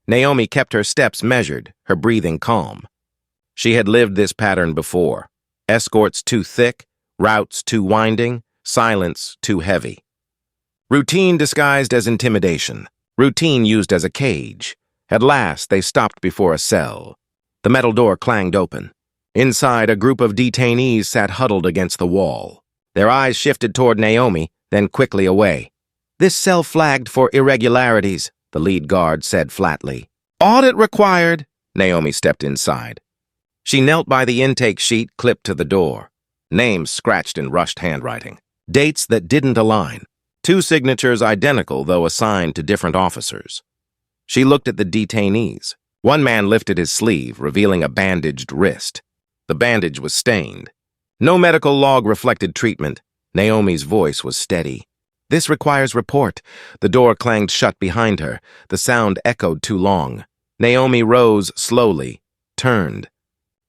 Naomi kept her steps measured, her breathing calm. She had lived this pattern before. Escorts too thick, routes too winding, silence too heavy. Routine disguised as intimidation. Routine used as a cage. At last, they stopped before a cell. The metal door clanged open. Inside, a group of detainees sat huddled against the wall. Their eyes shifted toward Naomi, then quickly away. "This cell flagged for irregularities," the lead guard said flatly. "Audit required." Naomi stepped inside. She knelt by the intake sheet clipped to the door. Names scratched in rushed handwriting. Dates that didn't align. 2 signatures identical, though assigned to different officers. She looked at the detainees. One man lifted his sleeve, revealing a bandaged wrist. The bandage was stained. No medical log reflected treatment. Naomi's voice was steady. "This requires report." The door clanged shut behind her. The sound echoed too long. Naomi rose slowly, turned.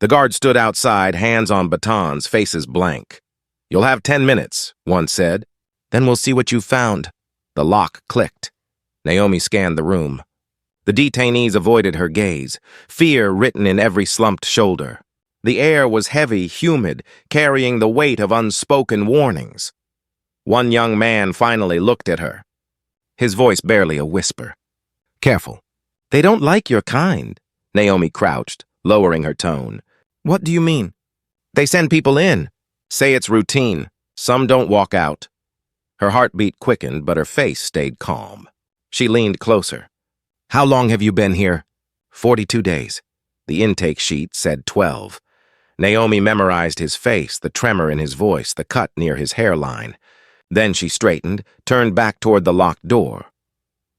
The guard stood outside, hands on batons, faces blank. "You'll have 10 minutes, one said. "Then we'll see what you found." The lock clicked. Naomi scanned the room. The detainees avoided her gaze, fear written in every slumped shoulder. The air was heavy, humid, carrying the weight of unspoken warnings. One young man finally looked at her, his voice barely a whisper. "Careful. They don't like your kind." Naomi crouched, lowering her tone. "What do you mean?" "They send people in. Say it's routine. Some don't walk out." Her heartbeat quickened, but her face stayed calm. She leaned closer. "How long have you been here?" 42 days. The intake sheet said 12. Naomi memorized his face, the tremor in his voice, the cut near his hairline. Then she straightened, turned back toward the locked door.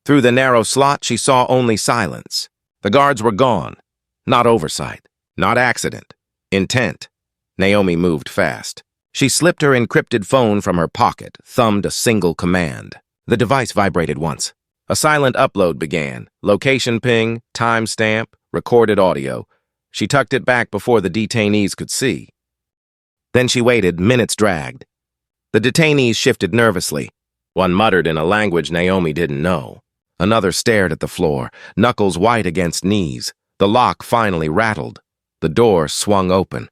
Through the narrow slot, she saw only silence. The guards were gone. Not oversight. Not accident. Intent. Naomi moved fast. She slipped her encrypted phone from her pocket, thumbed a single command. The device vibrated once. A silent upload began. Location ping, timestamp, recorded audio. She tucked it back before the detainees could see. Then she waited, minutes dragged. The detainees shifted nervously. One muttered in a language Naomi didn't know. Another stared at the floor, knuckles white against knees. The lock finally rattled. The door swung open.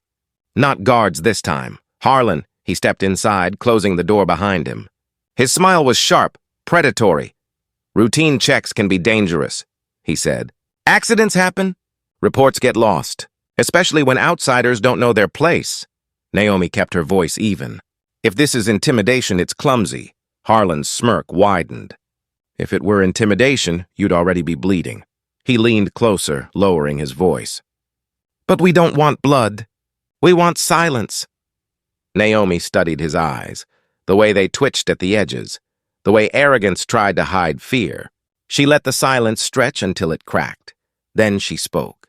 Not guards this time. Harlan, he stepped inside, closing the door behind him. His smile was sharp, predatory. "Routine checks can be dangerous," he said. "Accidents happen. Reports get lost, especially when outsiders don't know their place." Naomi kept her voice even. "If this is intimidation, it's clumsy." Harlan's smirk widened. "If it were intimidation, you'd already be bleeding." He leaned closer, lowering his voice. "But we don't want blood. We want silence." Naomi studied his eyes, the way they twitched at the edges, the way arrogance tried to hide fear. She let the silence stretch until it cracked. Then she spoke.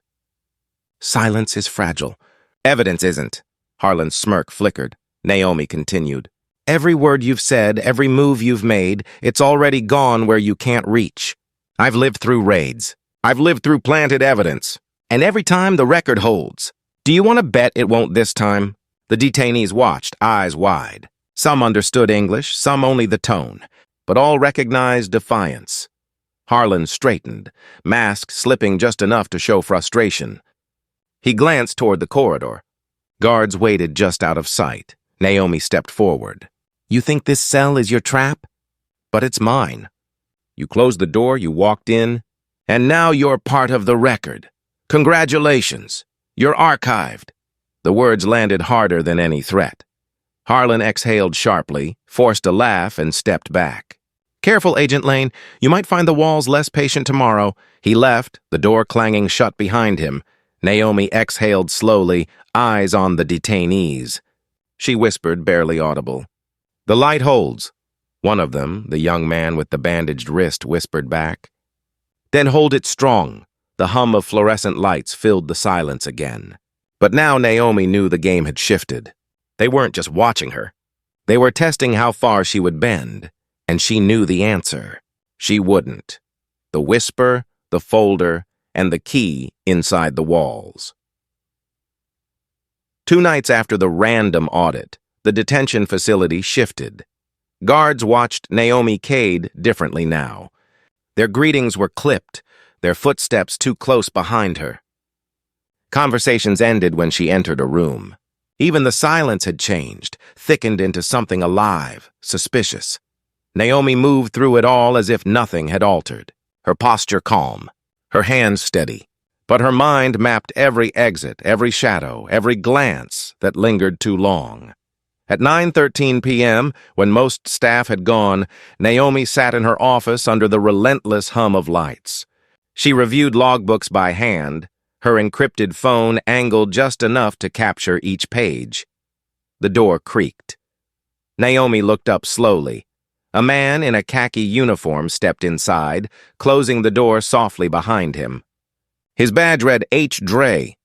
"Silence is fragile. Evidence isn't." Harlan's smirk flickered. Naomi continued. "Every word you've said, every move you've made, it's already gone where you can't reach. I've lived through raids. I've lived through planted evidence. And every time the record holds. Do you want to bet it won't this time?" The detainees watched, eyes wide. Some understood English, some only the tone, but all recognized defiance. Harlan straightened, mask slipping just enough to show frustration. He glanced toward the corridor. Guards waited just out of sight. Naomi stepped forward. "You think this cell is your trap? But it's mine. You closed the door, you walked in, and now you're part of the record. Congratulations. You're archived." The words landed harder than any threat. Harlan exhaled sharply, forced a laugh, and stepped back. "Careful, Agent Lane. You might find the walls less patient tomorrow." He left, the door clanging shut behind him. Naomi exhaled slowly, eyes on the detainees. She whispered, barely audible. "The light holds." One of them, the young man with the bandaged wrist, whispered back. "Then hold it strong." The hum of fluorescent lights filled the silence again. But now Naomi knew the game had shifted. They weren't just watching her. They were testing how far she would bend, and she knew the answer. She wouldn't. The whisper, the folder, and the key inside the walls. 2 nights after the random audit, the detention facility shifted. Guards watched Naomi Kade differently now. Their greetings were clipped, their footsteps too close behind her. Conversations ended when she entered a room. Even the silence had changed, thickened into something alive, suspicious. Naomi moved through it all as if nothing had altered, her posture calm, her hands steady. But her mind mapped every exit, every shadow, every glance that lingered too long. At 9:13 p.m., when most staff had gone, Naomi sat in her office under the relentless hum of lights. She reviewed logbooks by hand, her encrypted phone angled just enough to capture each page. The door creaked. Naomi looked up slowly. A man in a khaki uniform stepped inside, closing the door softly behind him. His badge read H. Dre,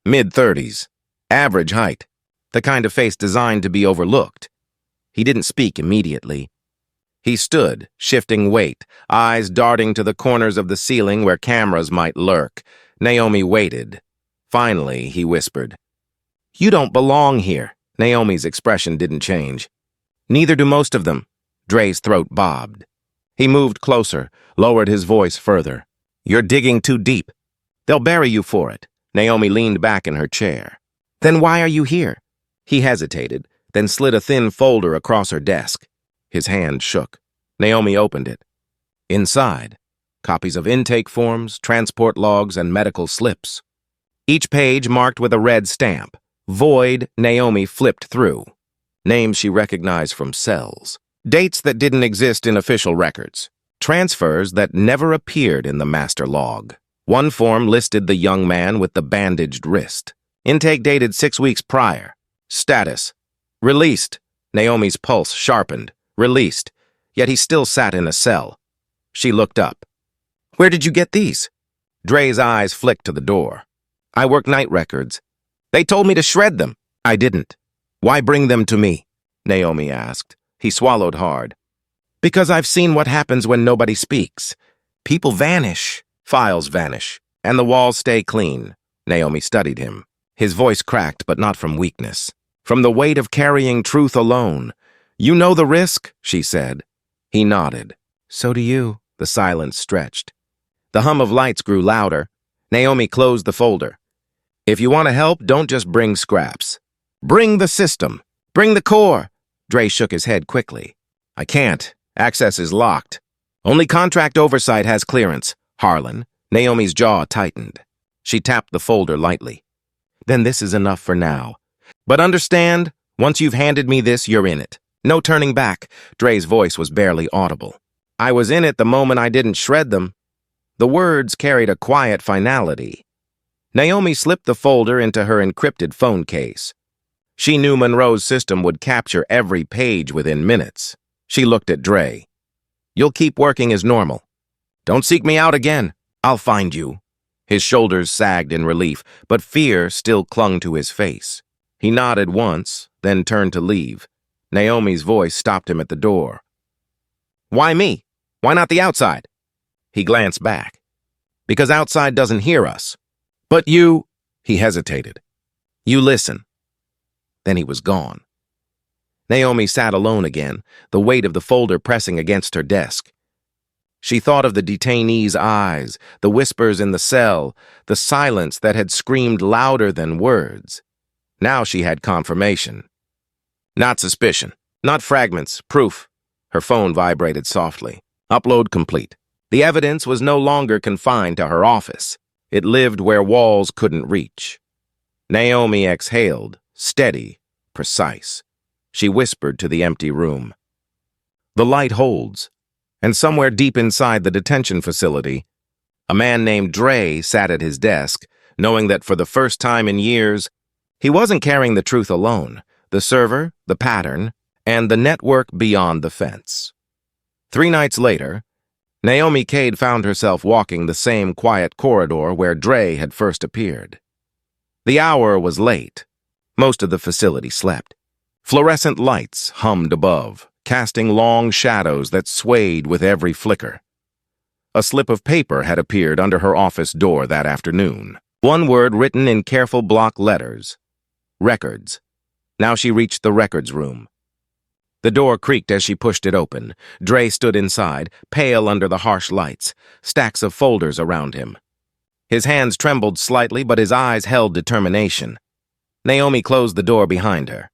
mid-30s, average height, the kind of face designed to be overlooked. He didn't speak immediately. He stood, shifting weight, eyes darting to the corners of the ceiling where cameras might lurk. Naomi waited. Finally, he whispered, "You don't belong here." Naomi's expression didn't change. "Neither do most of them." Dre's throat bobbed. He moved closer, lowered his voice further. "You're digging too deep. They'll bury you for it." Naomi leaned back in her chair. "Then why are you here?" He hesitated, then slid a thin folder across her desk. His hand shook. Naomi opened it. Inside, copies of intake forms, transport logs, and medical slips. Each page marked with a red stamp. Void. Naomi flipped through. Names she recognized from cells. Dates that didn't exist in official records. Transfers that never appeared in the master log. One form listed the young man with the bandaged wrist. Intake dated 6 weeks prior. Status: released. Naomi's pulse sharpened. Released. Yet he still sat in a cell. She looked up. "Where did you get these?" Dre's eyes flicked to the door. "I work night records. They told me to shred them." "I didn't." "Why bring them to me?" Naomi asked. He swallowed hard. "Because I've seen what happens when nobody speaks. People vanish. Files vanish, and the walls stay clean." Naomi studied him. His voice cracked, but not from weakness. From the weight of carrying truth alone. "You know the risk?" she said. He nodded. "So do you." The silence stretched. The hum of lights grew louder. Naomi closed the folder. "If you want to help, don't just bring scraps. Bring the system. Bring the core." Dre shook his head quickly. "I can't. Access is locked. Only contract oversight has clearance. Harlan." Naomi's jaw tightened. She tapped the folder lightly. "Then this is enough for now. But understand, once you've handed me this, you're in it. No turning back." Dre's voice was barely audible. "I was in it the moment I didn't shred them." The words carried a quiet finality. Naomi slipped the folder into her encrypted phone case. She knew Monroe's system would capture every page within minutes. She looked at Dre. "You'll keep working as normal. Don't seek me out again. I'll find you." His shoulders sagged in relief, but fear still clung to his face. He nodded once, then turned to leave. Naomi's voice stopped him at the door. "Why me? Why not the outside?" He glanced back. "Because outside doesn't hear us." "But you—" He hesitated. "You listen." Then he was gone. Naomi sat alone again, the weight of the folder pressing against her desk. She thought of the detainee's eyes, the whispers in the cell, the silence that had screamed louder than words. Now she had confirmation. Not suspicion, not fragments, proof. Her phone vibrated softly. Upload complete. The evidence was no longer confined to her office. It lived where walls couldn't reach. Naomi exhaled, steady, precise. She whispered to the empty room. The light holds. And somewhere deep inside the detention facility, a man named Dre sat at his desk, knowing that for the first time in years, he wasn't carrying the truth alone, the server, the pattern, and the network beyond the fence. 3 nights later, Naomi Kade found herself walking the same quiet corridor where Dre had first appeared. The hour was late. Most of the facility slept. Fluorescent lights hummed above, casting long shadows that swayed with every flicker. A slip of paper had appeared under her office door that afternoon. One word written in careful block letters. Records. Now she reached the records room. The door creaked as she pushed it open. Dre stood inside, pale under the harsh lights, stacks of folders around him. His hands trembled slightly, but his eyes held determination. Naomi closed the door behind her.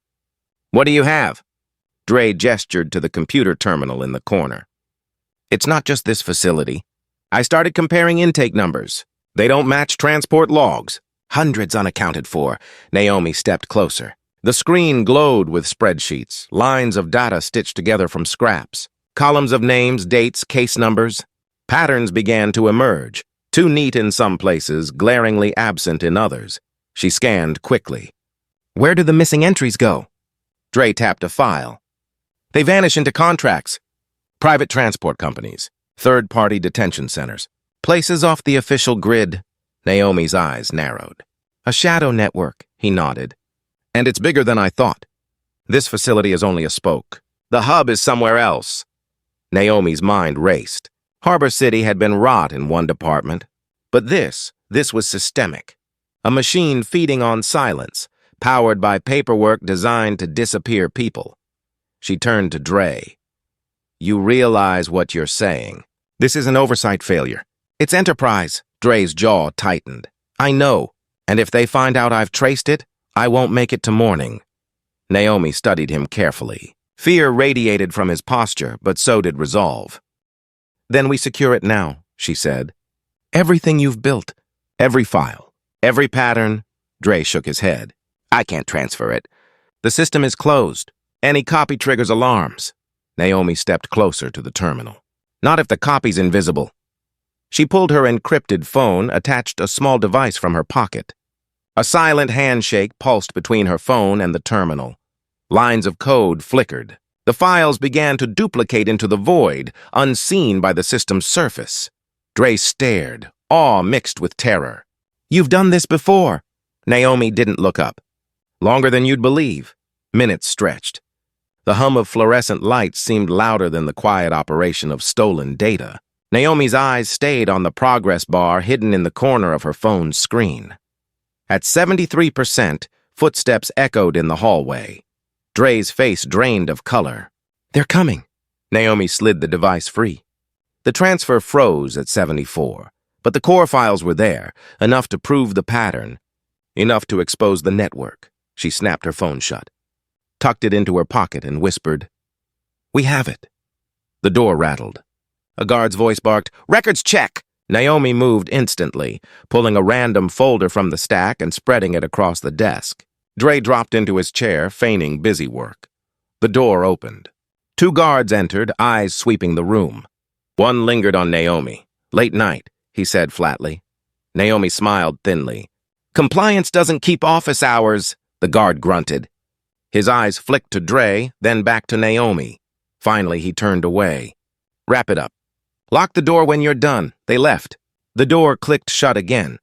"What do you have?" Dre gestured to the computer terminal in the corner. "It's not just this facility. I started comparing intake numbers. They don't match transport logs. Hundreds unaccounted for." Naomi stepped closer. The screen glowed with spreadsheets, lines of data stitched together from scraps, columns of names, dates, case numbers. Patterns began to emerge, too neat in some places, glaringly absent in others. She scanned quickly. "Where do the missing entries go?" Dre tapped a file. "They vanish into contracts. Private transport companies, third-party detention centers, places off the official grid." Naomi's eyes narrowed. "A shadow network," he nodded. "And it's bigger than I thought. This facility is only a spoke. The hub is somewhere else." Naomi's mind raced. Harbor City had been rot in one department. But this was systemic. A machine feeding on silence, powered by paperwork designed to disappear people. She turned to Dre. "You realize what you're saying. This is an oversight failure. It's enterprise." Dre's jaw tightened. "I know, and if they find out I've traced it, I won't make it to morning." Naomi studied him carefully. Fear radiated from his posture, but so did resolve. "Then we secure it now," she said. "Everything you've built, every file, every pattern." Dre shook his head. "I can't transfer it. The system is closed. Any copy triggers alarms." Naomi stepped closer to the terminal. "Not if the copy's invisible." She pulled her encrypted phone, attached a small device from her pocket. A silent handshake pulsed between her phone and the terminal. Lines of code flickered. The files began to duplicate into the void, unseen by the system's surface. Dre stared, awe mixed with terror. "You've done this before." Naomi didn't look up. "Longer than you'd believe." Minutes stretched. The hum of fluorescent lights seemed louder than the quiet operation of stolen data. Naomi's eyes stayed on the progress bar hidden in the corner of her phone's screen. At 73%, footsteps echoed in the hallway. Dre's face drained of color. "They're coming." Naomi slid the device free. The transfer froze at 74, but the core files were there, enough to prove the pattern, enough to expose the network. She snapped her phone shut, tucked it into her pocket, and whispered, "We have it." The door rattled. A guard's voice barked, "Records check!" Naomi moved instantly, pulling a random folder from the stack and spreading it across the desk. Dre dropped into his chair, feigning busy work. The door opened. Two guards entered, eyes sweeping the room. One lingered on Naomi. "Late night," he said flatly. Naomi smiled thinly. "Compliance doesn't keep office hours," the guard grunted. His eyes flicked to Dre, then back to Naomi. Finally, he turned away. "Wrap it up. Lock the door when you're done." They left. The door clicked shut again.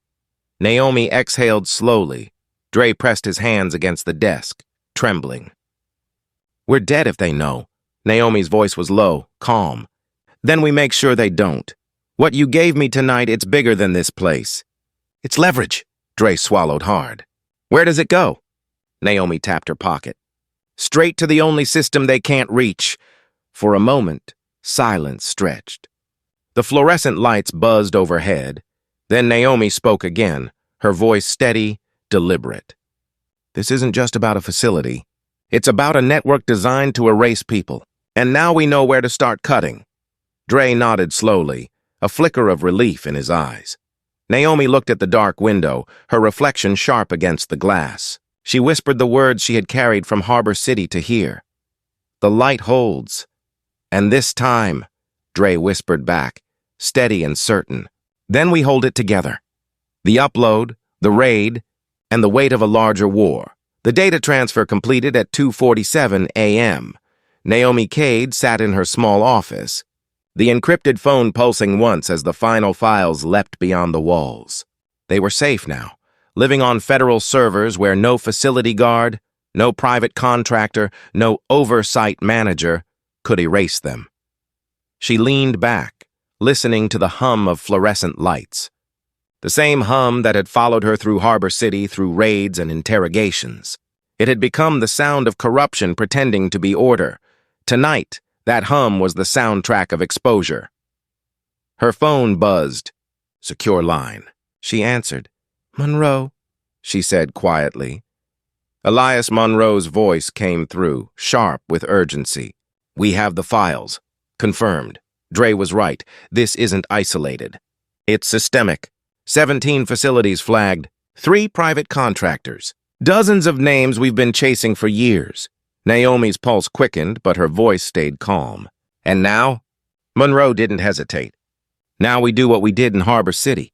Naomi exhaled slowly. Dre pressed his hands against the desk, trembling. "We're dead if they know." Naomi's voice was low, calm. "Then we make sure they don't. What you gave me tonight, it's bigger than this place." "It's leverage." Dre swallowed hard. "Where does it go?" Naomi tapped her pocket. "Straight to the only system they can't reach." For a moment, silence stretched. The fluorescent lights buzzed overhead. Then Naomi spoke again, her voice steady, deliberate. "This isn't just about a facility. It's about a network designed to erase people. And now we know where to start cutting." Dre nodded slowly, a flicker of relief in his eyes. Naomi looked at the dark window, her reflection sharp against the glass. She whispered the words she had carried from Harbor City to hear. "The light holds. And this time," Dre whispered back, steady and certain, "then we hold it together. The upload, the raid, and the weight of a larger war." The data transfer completed at 2:47 a.m. Naomi Kade sat in her small office, the encrypted phone pulsing once as the final files leapt beyond the walls. They were safe now, living on federal servers where no facility guard, no private contractor, no oversight manager could erase them. She leaned back, listening to the hum of fluorescent lights. The same hum that had followed her through Harbor City through raids and interrogations. It had become the sound of corruption pretending to be order. Tonight, that hum was the soundtrack of exposure. Her phone buzzed. Secure line. She answered. "Monroe," she said quietly. Elias Monroe's voice came through, sharp with urgency. "We have the files." Confirmed. Dre was right. This isn't isolated. It's systemic. 17 facilities flagged. 3 private contractors. Dozens of names we've been chasing for years. Naomi's pulse quickened, but her voice stayed calm. And now? Monroe didn't hesitate. Now we do what we did in Harbor City.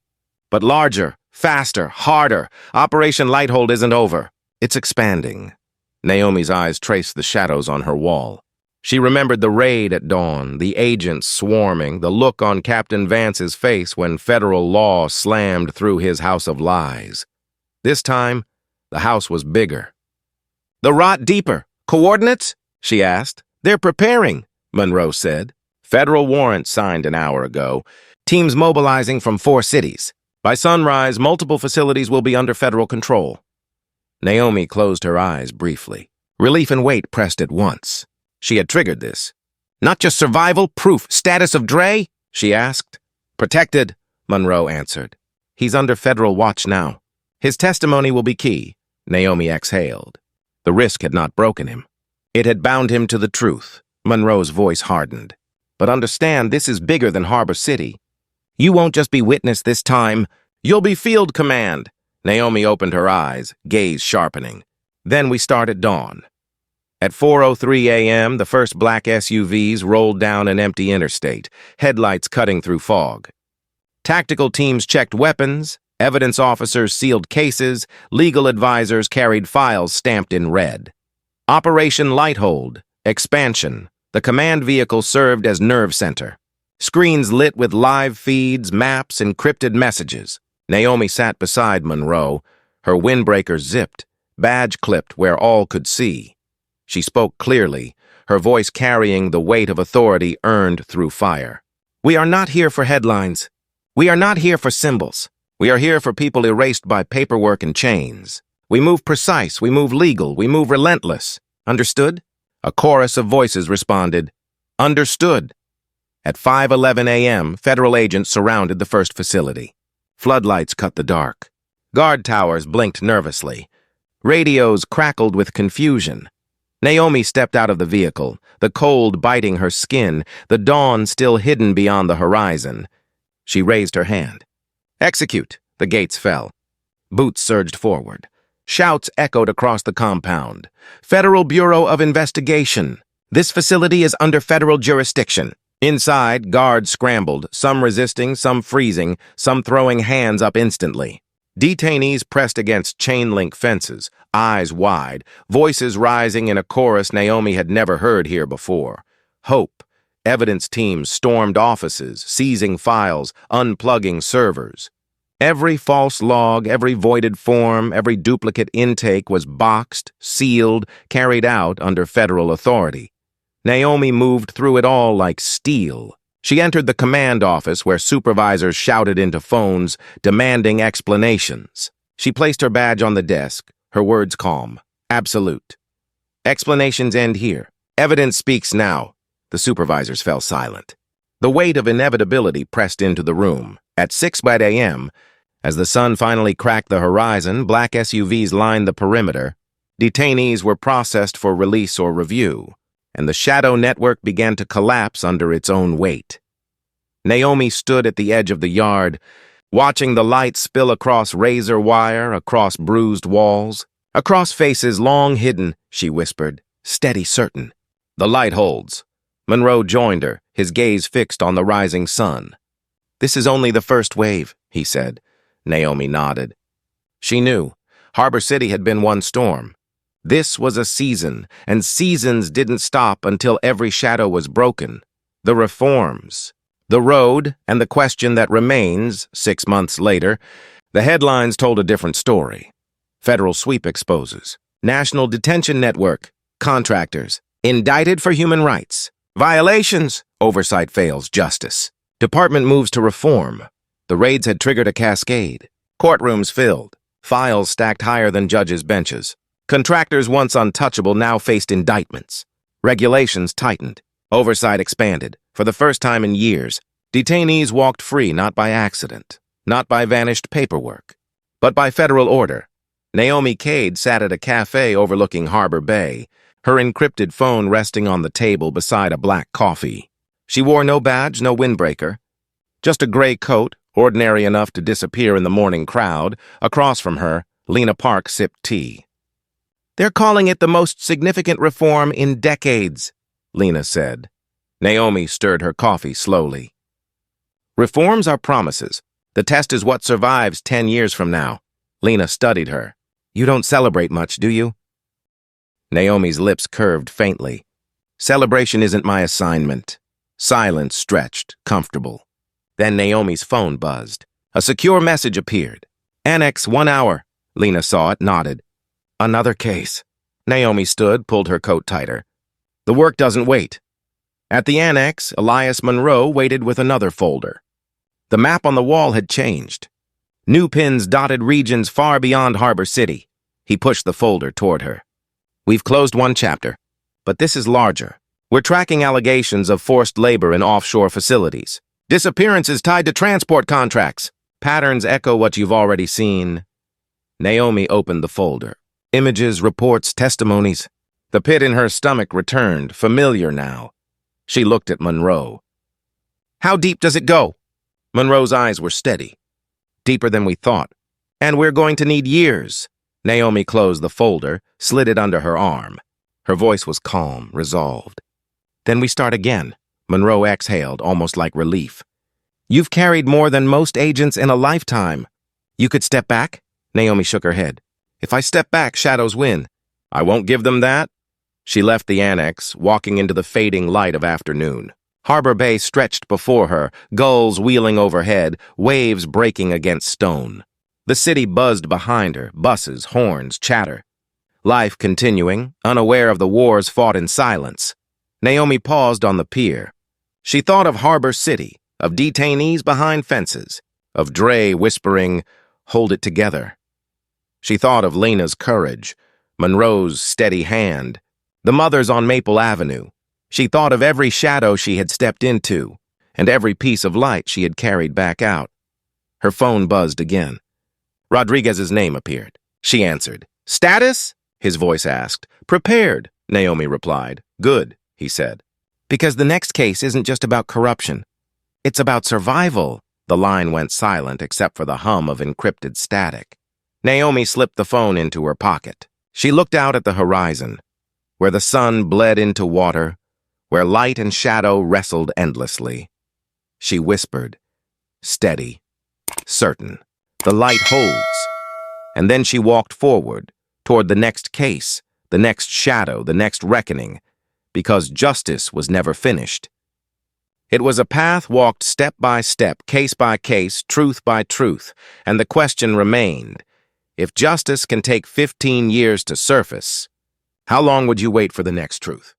But larger, faster, harder. Operation Lighthold isn't over. It's expanding. Naomi's eyes traced the shadows on her wall. She remembered the raid at dawn, the agents swarming, the look on Captain Vance's face when federal law slammed through his house of lies. This time, the house was bigger. "The rot deeper. Coordinates?" she asked. "They're preparing," Monroe said. "Federal warrant signed an hour ago. Teams mobilizing from 4 cities. By sunrise, multiple facilities will be under federal control." Naomi closed her eyes briefly. Relief and weight pressed at once. She had triggered this. "Not just survival, proof, status of Dre?" she asked. "Protected," Monroe answered. "He's under federal watch now. His testimony will be key." Naomi exhaled. The risk had not broken him. It had bound him to the truth. Monroe's voice hardened. "But understand, this is bigger than Harbor City. You won't just be witness this time. You'll be field command." Naomi opened her eyes, gaze sharpening. "Then we start at dawn." At 4:03 a.m., the first black SUVs rolled down an empty interstate, headlights cutting through fog. Tactical teams checked weapons, evidence officers sealed cases, legal advisors carried files stamped in red. Operation Lighthold, expansion. The command vehicle served as nerve center. Screens lit with live feeds, maps, encrypted messages. Naomi sat beside Monroe, her windbreaker zipped, badge clipped where all could see. She spoke clearly, her voice carrying the weight of authority earned through fire. "We are not here for headlines. We are not here for symbols. We are here for people erased by paperwork and chains. We move precise, we move legal, we move relentless. Understood?" A chorus of voices responded, "Understood." At 5:11 a.m., federal agents surrounded the first facility. Floodlights cut the dark. Guard towers blinked nervously. Radios crackled with confusion. Naomi stepped out of the vehicle, the cold biting her skin, the dawn still hidden beyond the horizon. She raised her hand. "Execute!" The gates fell. Boots surged forward. Shouts echoed across the compound. "Federal Bureau of Investigation. This facility is under federal jurisdiction." Inside, guards scrambled, some resisting, some freezing, some throwing hands up instantly. Detainees pressed against chain-link fences, eyes wide, voices rising in a chorus Naomi had never heard here before. Hope. Evidence teams stormed offices, seizing files, unplugging servers. Every false log, every voided form, every duplicate intake was boxed, sealed, carried out under federal authority. Naomi moved through it all like steel. She entered the command office where supervisors shouted into phones, demanding explanations. She placed her badge on the desk, her words calm. "Absolute. Explanations end here. Evidence speaks now." The supervisors fell silent. The weight of inevitability pressed into the room. At 6 a.m., as the sun finally cracked the horizon, black SUVs lined the perimeter. Detainees were processed for release or review, and the shadow network began to collapse under its own weight. Naomi stood at the edge of the yard, watching the light spill across razor wire, across bruised walls, across faces long hidden, she whispered, steady, certain. "The light holds." Monroe joined her, his gaze fixed on the rising sun. "This is only the first wave," he said. Naomi nodded. She knew. Harbor City had been one storm. This was a season, and seasons didn't stop until every shadow was broken. The reforms, the road, and the question that remains, 6 months later, the headlines told a different story. Federal sweep exposes. National Detention Network. Contractors. Indicted for human rights. Violations. Oversight fails justice. Department moves to reform. The raids had triggered a cascade. Courtrooms filled. Files stacked higher than judges' benches. Contractors once untouchable now faced indictments. Regulations tightened. Oversight expanded. For the first time in years, detainees walked free not by accident, not by vanished paperwork, but by federal order. Naomi Kade sat at a cafe overlooking Harbor Bay, her encrypted phone resting on the table beside a black coffee. She wore no badge, no windbreaker, just a gray coat, ordinary enough to disappear in the morning crowd. Across from her, Lena Park sipped tea. "They're calling it the most significant reform in decades," Lena said. Naomi stirred her coffee slowly. "Reforms are promises. The test is what survives 10 years from now." Lena studied her. "You don't celebrate much, do you?" Naomi's lips curved faintly. "Celebration isn't my assignment." Silence stretched, comfortable. Then Naomi's phone buzzed. A secure message appeared. "Annex 1 hour." Lena saw it, nodded. "Another case." Naomi stood, pulled her coat tighter. "The work doesn't wait." At the annex, Elias Monroe waited with another folder. The map on the wall had changed. New pins dotted regions far beyond Harbor City. He pushed the folder toward her. "We've closed one chapter, but this is larger. We're tracking allegations of forced labor in offshore facilities. Disappearances tied to transport contracts. Patterns echo what you've already seen." Naomi opened the folder. Images, reports, testimonies. The pit in her stomach returned, familiar now. She looked at Monroe. "How deep does it go?" Monroe's eyes were steady. "Deeper than we thought. And we're going to need years." Naomi closed the folder, slid it under her arm. Her voice was calm, resolved. "Then we start again." Monroe exhaled, almost like relief. "You've carried more than most agents in a lifetime." "You could step back?" Naomi shook her head. "If I step back, shadows win." "I won't give them that." She left the annex, walking into the fading light of afternoon. Harbor Bay stretched before her, gulls wheeling overhead, waves breaking against stone. The city buzzed behind her, buses, horns, chatter. Life continuing, unaware of the wars fought in silence. Naomi paused on the pier. She thought of Harbor City, of detainees behind fences, of Dre whispering, "Hold it together." She thought of Lena's courage, Monroe's steady hand, the mothers on Maple Avenue. She thought of every shadow she had stepped into, and every piece of light she had carried back out. Her phone buzzed again. Rodriguez's name appeared. She answered. "Status?" his voice asked. "Prepared," Naomi replied. "Good," he said. "Because the next case isn't just about corruption. It's about survival." The line went silent except for the hum of encrypted static. Naomi slipped the phone into her pocket. She looked out at the horizon, where the sun bled into water, where light and shadow wrestled endlessly. She whispered, "Steady, certain. The light holds." And then she walked forward, toward the next case, the next shadow, the next reckoning, because justice was never finished. It was a path walked step by step, case by case, truth by truth, and the question remained, if justice can take 15 years to surface, how long would you wait for the next truth?